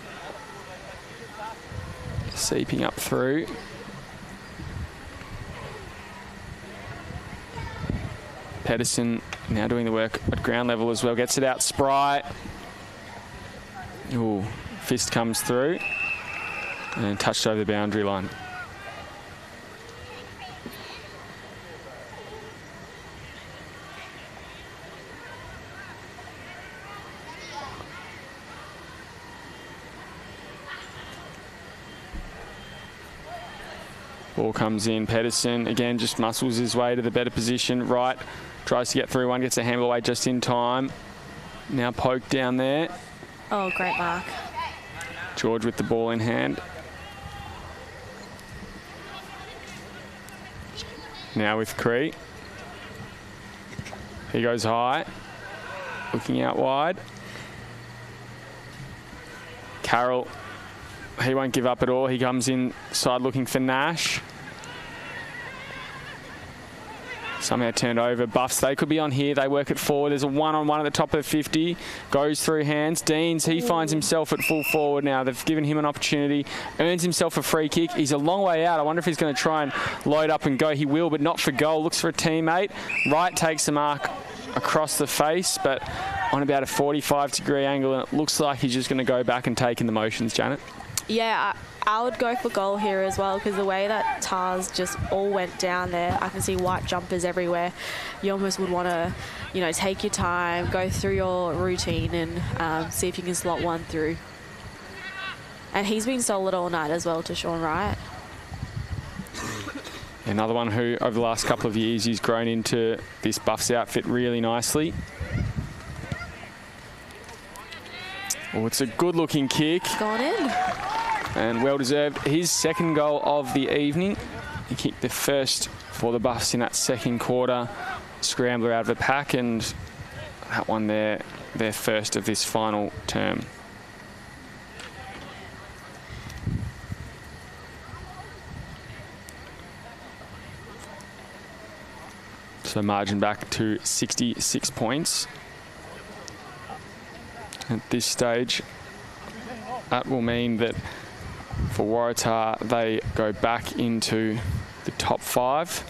Seeping up through. Pedersen now doing the work at ground level as well. Gets it out, Spry. Ooh, fist comes through and touched over the boundary line. Ball comes in. Pedersen, again, just muscles his way to the better position. Wright tries to get through one, gets a handball away just in time. Now poked down there. Oh, great mark. George with the ball in hand. Now with Cree. He goes high. Looking out wide. Carroll, he won't give up at all. He comes inside looking for Nash. Somehow turned over. Buffs, they could be on here. They work it forward. There's a one-on-one at the top of 50. Goes through hands. Deans, he finds himself at full forward now. They've given him an opportunity. Earns himself a free kick. He's a long way out. I wonder if he's going to try and load up and go. He will, but not for goal. Looks for a teammate. Wright takes the mark across the face, but on about a 45-degree angle, and it looks like he's just going to go back and take in the motions, Janet. Yeah, I would go for goal here as well, because the way that Tars just all went down there, I can see white jumpers everywhere. You almost would want to, you know, take your time, go through your routine and see if you can slot one through. And he's been solid all night as well to Sean Wright. Another one who, over the last couple of years, he's grown into this Buffs outfit really nicely. Oh, it's a good-looking kick. Gone in. And well-deserved. His second goal of the evening. He kicked the first for the Buffs in that second quarter. Scrambler out of the pack, and that one there, their first of this final term. So margin back to 66 points. At this stage, that will mean that for Waratah, they go back into the top 5,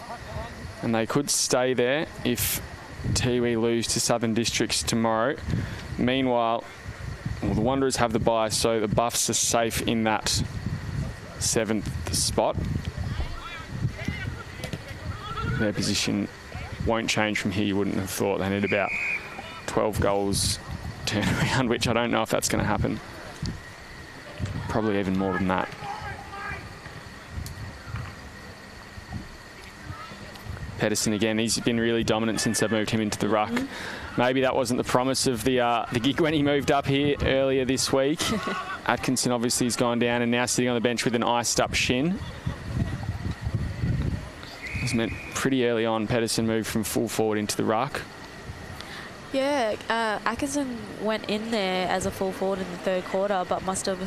and they could stay there if Tiwi lose to Southern Districts tomorrow. Meanwhile, well, the Wanderers have the bye, so the Buffs are safe in that 7th spot. Their position won't change from here, you wouldn't have thought. They need about 12 goals turnaround, which I don't know if that's going to happen. Probably even more than that. Pedersen again, he's been really dominant since they've moved him into the ruck. Maybe that wasn't the promise of the gig when he moved up here earlier this week. Atkinson obviously has gone down and now sitting on the bench with an iced up shin. It was meant pretty early on, Pedersen moved from full forward into the ruck. Yeah, Atkinson went in there as a full forward in the third quarter, but must have,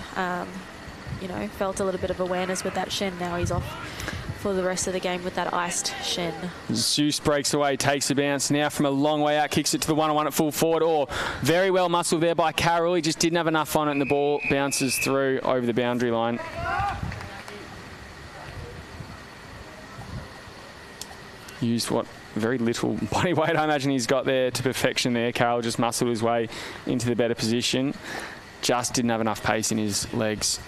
you know, felt a little bit of awareness with that shin. Now he's off for the rest of the game with that iced shin. Zeus breaks away, takes a bounce now from a long way out, kicks it to the one-on-one at full forward. Oh, very well muscled there by Carroll. He just didn't have enough on it, and the ball bounces through over the boundary line. Used what very little body weight I imagine he's got there to perfection there. Carroll just muscled his way into the better position. Just didn't have enough pace in his legs.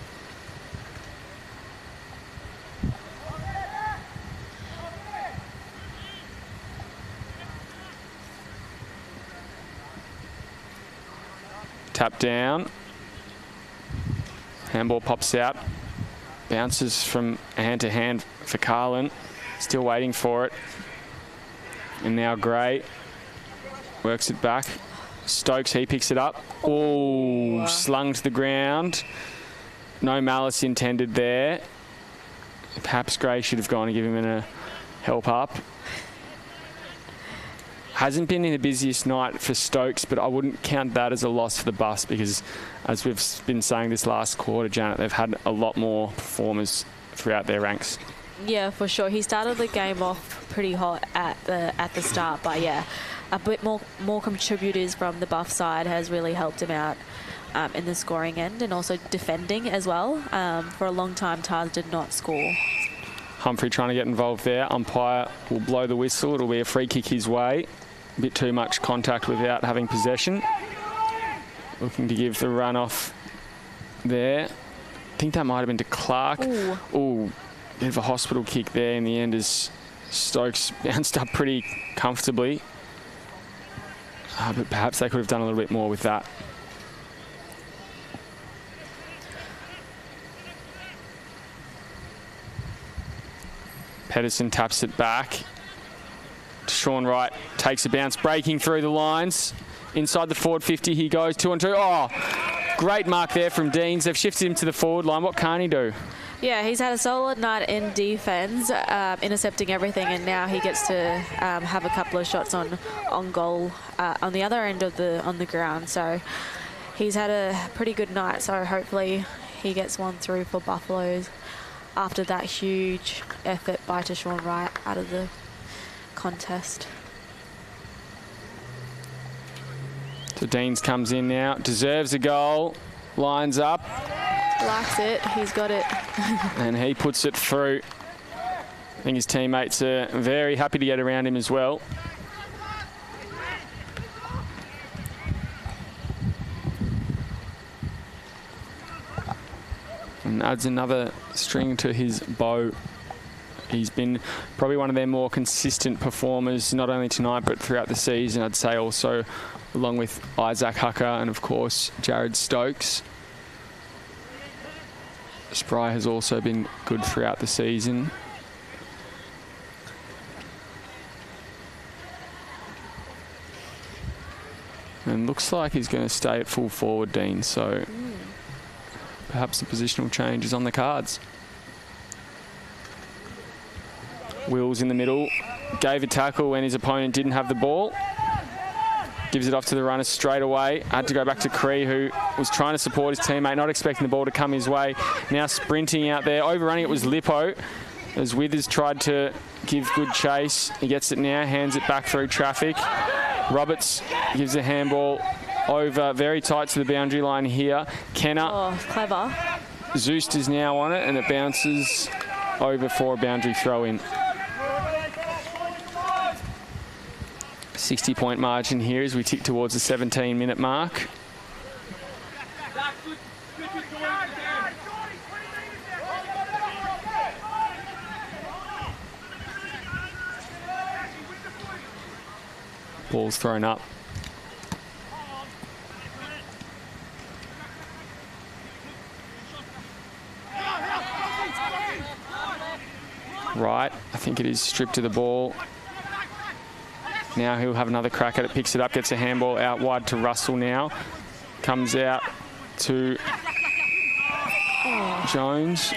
Tap down. Handball pops out. Bounces from hand to hand for Carlin. Still waiting for it. And now Gray works it back. Stokes, he picks it up. Oh, slung to the ground. No malice intended there. Perhaps Gray should have gone and given him a help up. Hasn't been in the busiest night for Stokes, but I wouldn't count that as a loss for the Buffs because, as we've been saying this last quarter, Janet, they've had a lot more performers throughout their ranks. Yeah, for sure. He started the game off pretty hot at the start, but yeah, a bit more contributors from the Buff side has really helped him out in the scoring end and also defending as well. For a long time, Tars did not score. Humphrey trying to get involved there. Umpire will blow the whistle. It'll be a free kick his way. A bit too much contact without having possession. Looking to give the run off there. I think that might have been to Clark. Ooh. Bit of a hospital kick there in the end as Stokes bounced up pretty comfortably. But perhaps they could have done a little bit more with that. Pedersen taps it back. Sean Wright takes a bounce, breaking through the lines. Inside the forward 50 he goes, 2-on-2. Oh, Great mark there from Deans. They've shifted him to the forward line. What can't he do? Yeah, he's had a solid night in defence, intercepting everything, and now he gets to have a couple of shots on goal on the other end of on the ground. So he's had a pretty good night. So hopefully he gets one through for Buffaloes after that huge effort by Tashawn Wright out of the contest. So Deans comes in now, deserves a goal, lines up. Likes it, he's got it. And he puts it through. I think his teammates are very happy to get around him as well. And adds another string to his bow. He's been probably one of their more consistent performers, not only tonight but throughout the season, I'd say, also along with Isaac Hucker and of course Jared Stokes. Spry has also been good throughout the season. And looks like he's going to stay at full forward, Dean, so perhaps the positional change is on the cards. Wills in the middle, gave a tackle when his opponent didn't have the ball. Gives it off to the runner straight away. Had to go back to Cree, who was trying to support his teammate, not expecting the ball to come his way. Now sprinting out there. Overrunning it was Lippo, as Withers tried to give good chase. He gets it now, hands it back through traffic. Roberts gives a handball over, very tight to the boundary line here. Kenner. Oh, clever. Zeus is now on it, and it bounces over for a boundary throw-in. 60-point margin here as we tick towards the 17-minute mark. Ball's thrown up. Right, I think it is stripped to the ball. Now he'll have another crack at it, picks it up, gets a handball out wide to Russell now. Comes out to Jones.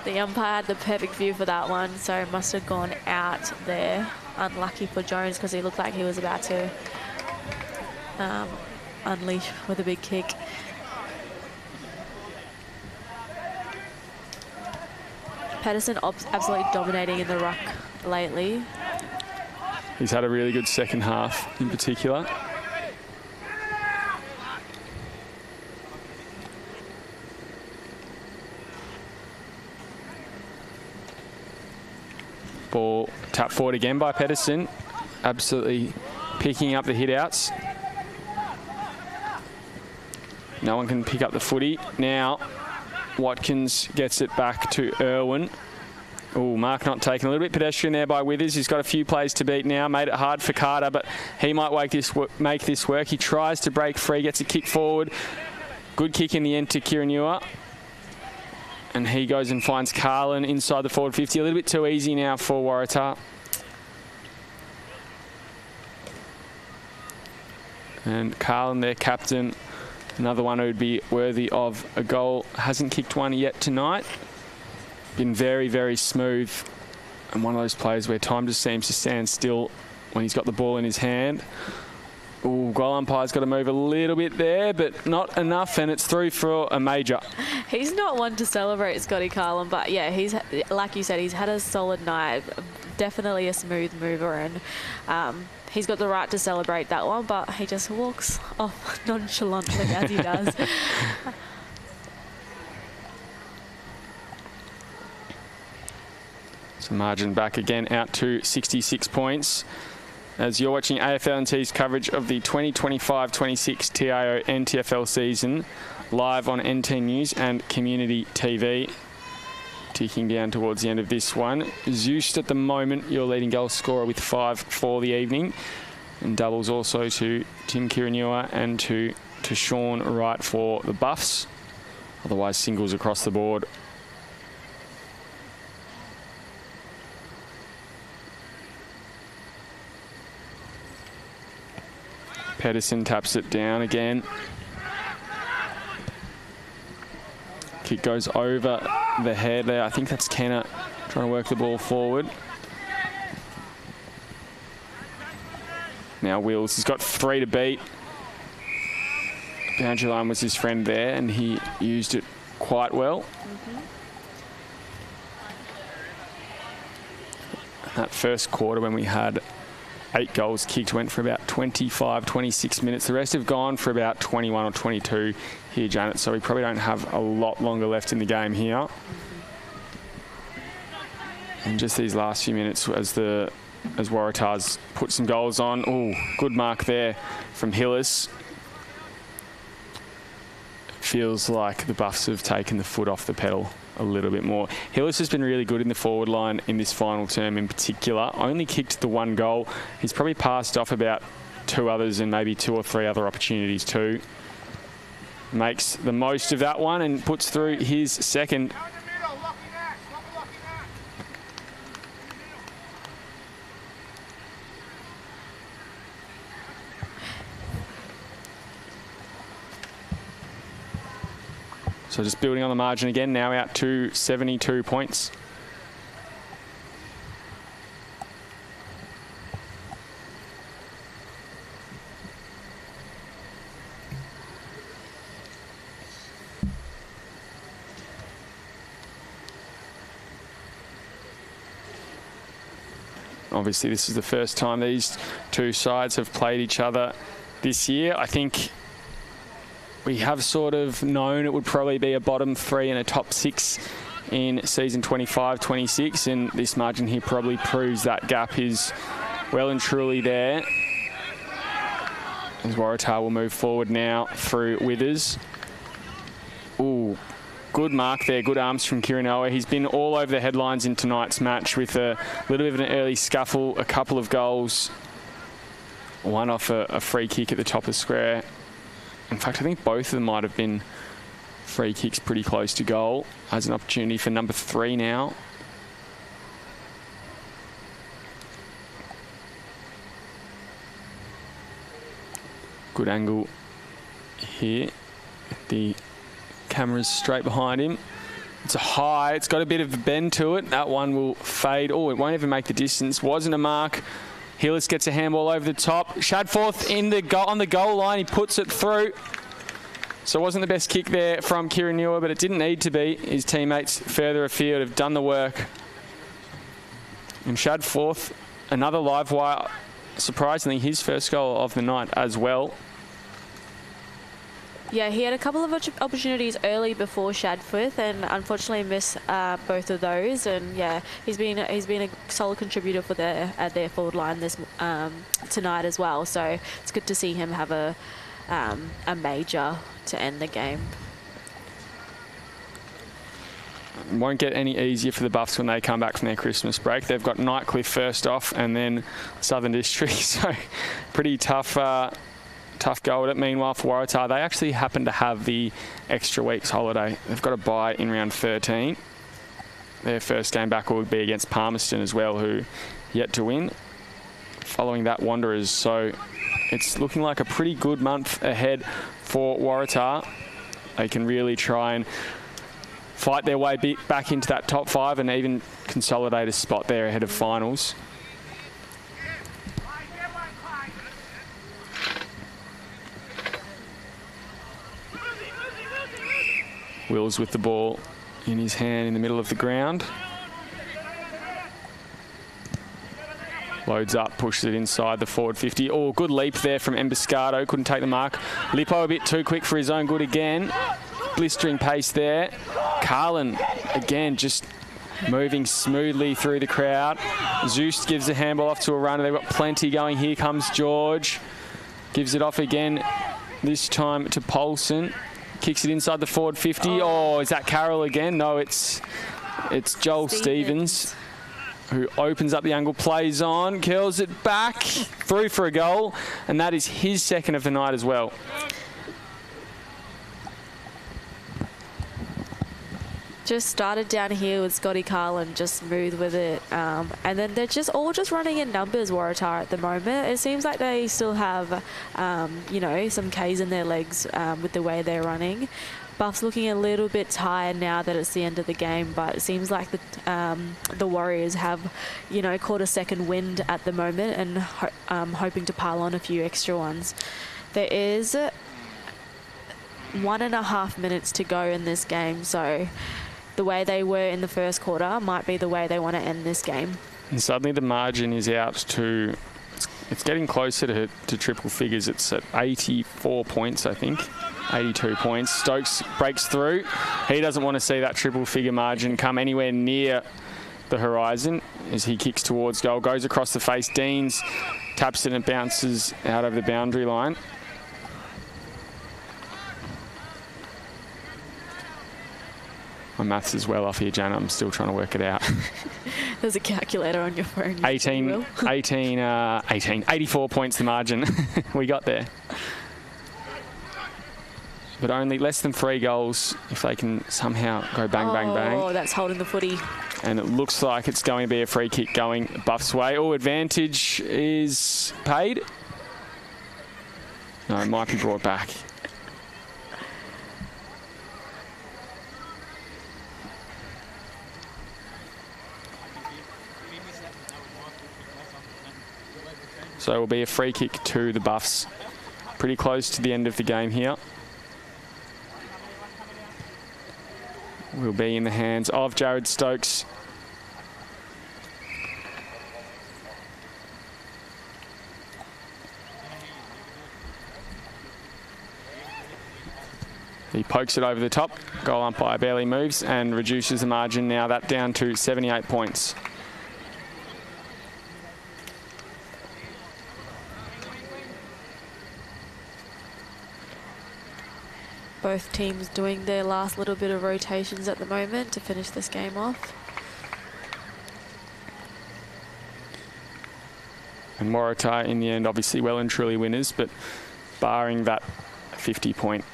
The umpire had the perfect view for that one, so must have gone out there. Unlucky for Jones because he looked like he was about to unleash with a big kick. Pedersen absolutely dominating in the ruck lately. He's had a really good second half in particular. Ball tapped forward again by Pedersen. Absolutely picking up the hit-outs. No one can pick up the footy. Now Watkins gets it back to Irwin. Oh, mark not taken. A little bit pedestrian there by Withers. He's got a few plays to beat now. Made it hard for Carter, but he might make this work. He tries to break free, gets a kick forward. Good kick in the end to Kiranua. And he goes and finds Carlin inside the forward 50. A little bit too easy now for Waratah. And Carlin, their captain, another one who'd be worthy of a goal. Hasn't kicked one yet tonight. Been very, very smooth, and one of those players where time just seems to stand still when he's got the ball in his hand. Ooh, goal umpire's got to move a little bit there, but not enough, and it's through for a major. He's not one to celebrate, Scotty Carlin, but yeah, he's, like you said, he's had a solid night. Definitely a smooth mover, and he's got the right to celebrate that one, but he just walks off nonchalantly as he does. So margin back again out to 66 points. As you're watching AFL&T's coverage of the 2025-26 TIO NTFL season, live on NT News and Community TV. Ticking down towards the end of this one. Zeus at the moment, your leading goal scorer with 5 for the evening. And doubles also to Tim Kiranua and to Sean Wright for the Buffs. Otherwise, singles across the board. Pedersen taps it down again. Kick goes over the head there. I think that's Kenner trying to work the ball forward. Now Wills has got 3 to beat. Boundary line was his friend there, and he used it quite well. That first quarter, when we had 8 goals kicked, went for about 25, 26 minutes. The rest have gone for about 21 or 22 here, Janet, so we probably don't have a lot longer left in the game here. And just these last few minutes as Waratah's put some goals on. Oh, good mark there from Hillis. Feels like the Buffs have taken the foot off the pedal a little bit more. Hillis has been really good in the forward line in this final term in particular. Only kicked the 1 goal. He's probably passed off about 2 others and maybe 2 or 3 other opportunities too. Makes the most of that one and puts through his second. So just building on the margin again, now out to 72 points. Obviously, this is the first time these 2 sides have played each other this year. I think we have sort of known it would probably be a bottom 3 and a top 6 in season 25-26, and this margin here probably proves that gap is well and truly there. As Waratah will move forward now through Withers. Ooh, good mark there, good arms from Kirinoa. He's been all over the headlines in tonight's match with a little bit of an early scuffle, a couple of goals, one off a free kick at the top of the square. In fact, I think both of them might have been free kicks pretty close to goal. Has an opportunity for number 3 now. Good angle here. The camera's straight behind him. It's a high. It's got a bit of a bend to it. That one will fade. Oh, it won't even make the distance. Wasn't a mark. Hillis gets a handball over the top. Shadforth on the goal line. He puts it through. So it wasn't the best kick there from Kieran Newer, but it didn't need to be. His teammates further afield have done the work. And Shadforth, another live wire. Surprisingly, his first goal of the night as well. Yeah, he had a couple of opportunities early before Shadforth, and unfortunately missed both of those. And yeah, he's been a solid contributor for their forward line this tonight as well. So it's good to see him have a major to end the game. Won't get any easier for the Buffs when they come back from their Christmas break. They've got Nightcliff first off, and then Southern District. So pretty tough go at it. Meanwhile, for Waratah, they actually happen to have the extra week's holiday. They've got a bye in round 13. Their first game back will be against Palmerston as well, who yet to win. Following that, Wanderers. So it's looking like a pretty good month ahead for Waratah. They can really try and fight their way back into that top 5 and even consolidate a spot there ahead of finals. Wills with the ball in his hand in the middle of the ground. Loads up, pushes it inside the forward 50. Oh, good leap there from Emboscado. Couldn't take the mark. Lippo a bit too quick for his own good again. Blistering pace there. Carlin, again, just moving smoothly through the crowd. Zeus gives a handball off to a runner. They've got plenty going. Here comes George. Gives it off again, this time to Polson. Kicks it inside the forward 50. Oh, is that Carroll again? No, it's Joel Stevens, who opens up the angle, plays on, curls it back, through for a goal, and that is his second of the night as well. Just started down here with Scotty Carlin, just smooth with it, and then they're all just running in numbers, Waratah, at the moment. It seems like they still have, some K's in their legs with the way they're running. Buffs looking a little bit tired now that it's the end of the game, but it seems like the Warriors have, you know, caught a second wind at the moment and hoping to pile on a few extra ones. There is 1.5 minutes to go in this game, so the way they were in the first quarter might be the way they want to end this game. And suddenly the margin is out to, it's getting closer to triple figures. It's at 84 points, I think. 82 points. Stokes breaks through. He doesn't want to see that triple figure margin come anywhere near the horizon as he kicks towards goal. Goes across the face. Deans taps it and bounces out over the boundary line. My maths is well off here, Janet. I'm still trying to work it out. There's a calculator on your phone. 84 points the margin. We got there. But only less than 3 goals if they can somehow go bang, bang, bang. Oh, that's holding the footy. And it looks like it's going to be a free kick going Buffs' way. Oh, advantage is paid. No, it might be brought back. So it will be a free kick to the Buffs. Pretty close to the end of the game here. Will be in the hands of Jared Stokes. He pokes it over the top. Goal umpire barely moves and reduces the margin now. That down to 78 points. Both teams doing their last little bit of rotations at the moment to finish this game off. And Waratah, in the end, obviously well and truly winners, but barring that 50-point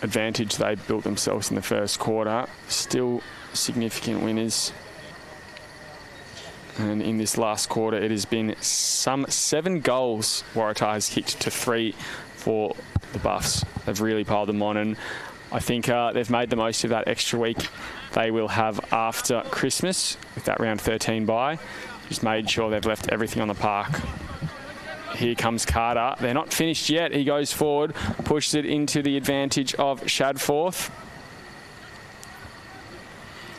advantage they built themselves in the first quarter, still significant winners. And in this last quarter, it has been some 7 goals Waratah has kicked to 3 for the Buffs. They've really piled them on, and I think they've made the most of that extra week they will have after Christmas with that round 13 bye. Just made sure they've left everything on the park. Here comes Carter. They're not finished yet. He goes forward, pushes it into the advantage of Shadforth.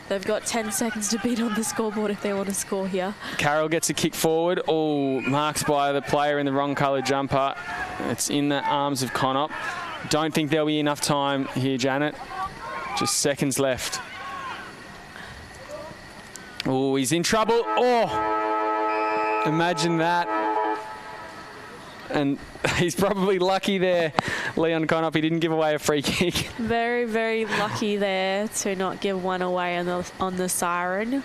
They've got 10 seconds to beat on the scoreboard if they want to score here. Carroll gets a kick forward. Oh, marked by the player in the wrong colour jumper. It's in the arms of Connaught. Don't think there'll be enough time here, Janet. Just seconds left. Oh, he's in trouble. Oh, imagine that. And he's probably lucky there, Leon Connaught. He didn't give away a free kick. Very, very lucky there to not give one away on the siren.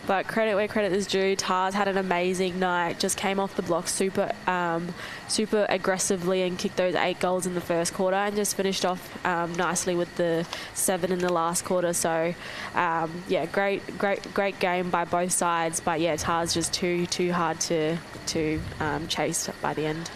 But credit where credit is due. Tars had an amazing night. Just came off the block super aggressively and kicked those 8 goals in the first quarter and just finished off nicely with the 7 in the last quarter. So, yeah, great game by both sides. But yeah, Tars just too hard to chase by the end.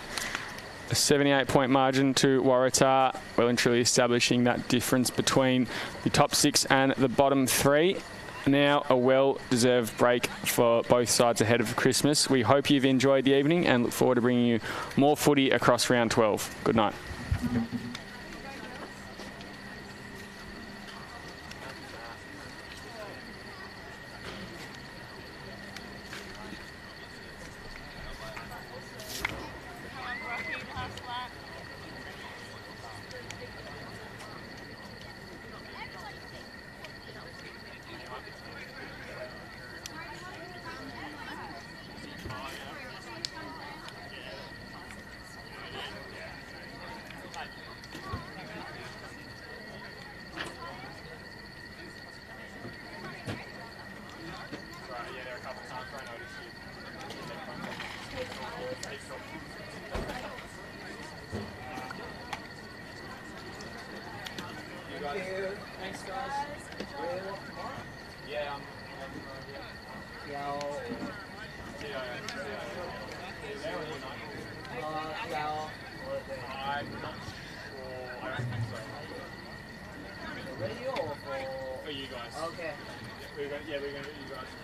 A 78-point margin to Waratah, well and truly establishing that difference between the top 6 and the bottom 3. Now a well-deserved break for both sides ahead of Christmas. We hope you've enjoyed the evening and look forward to bringing you more footy across round 12. Good night. I'm not sure. I don't think so. We're going to get you guys.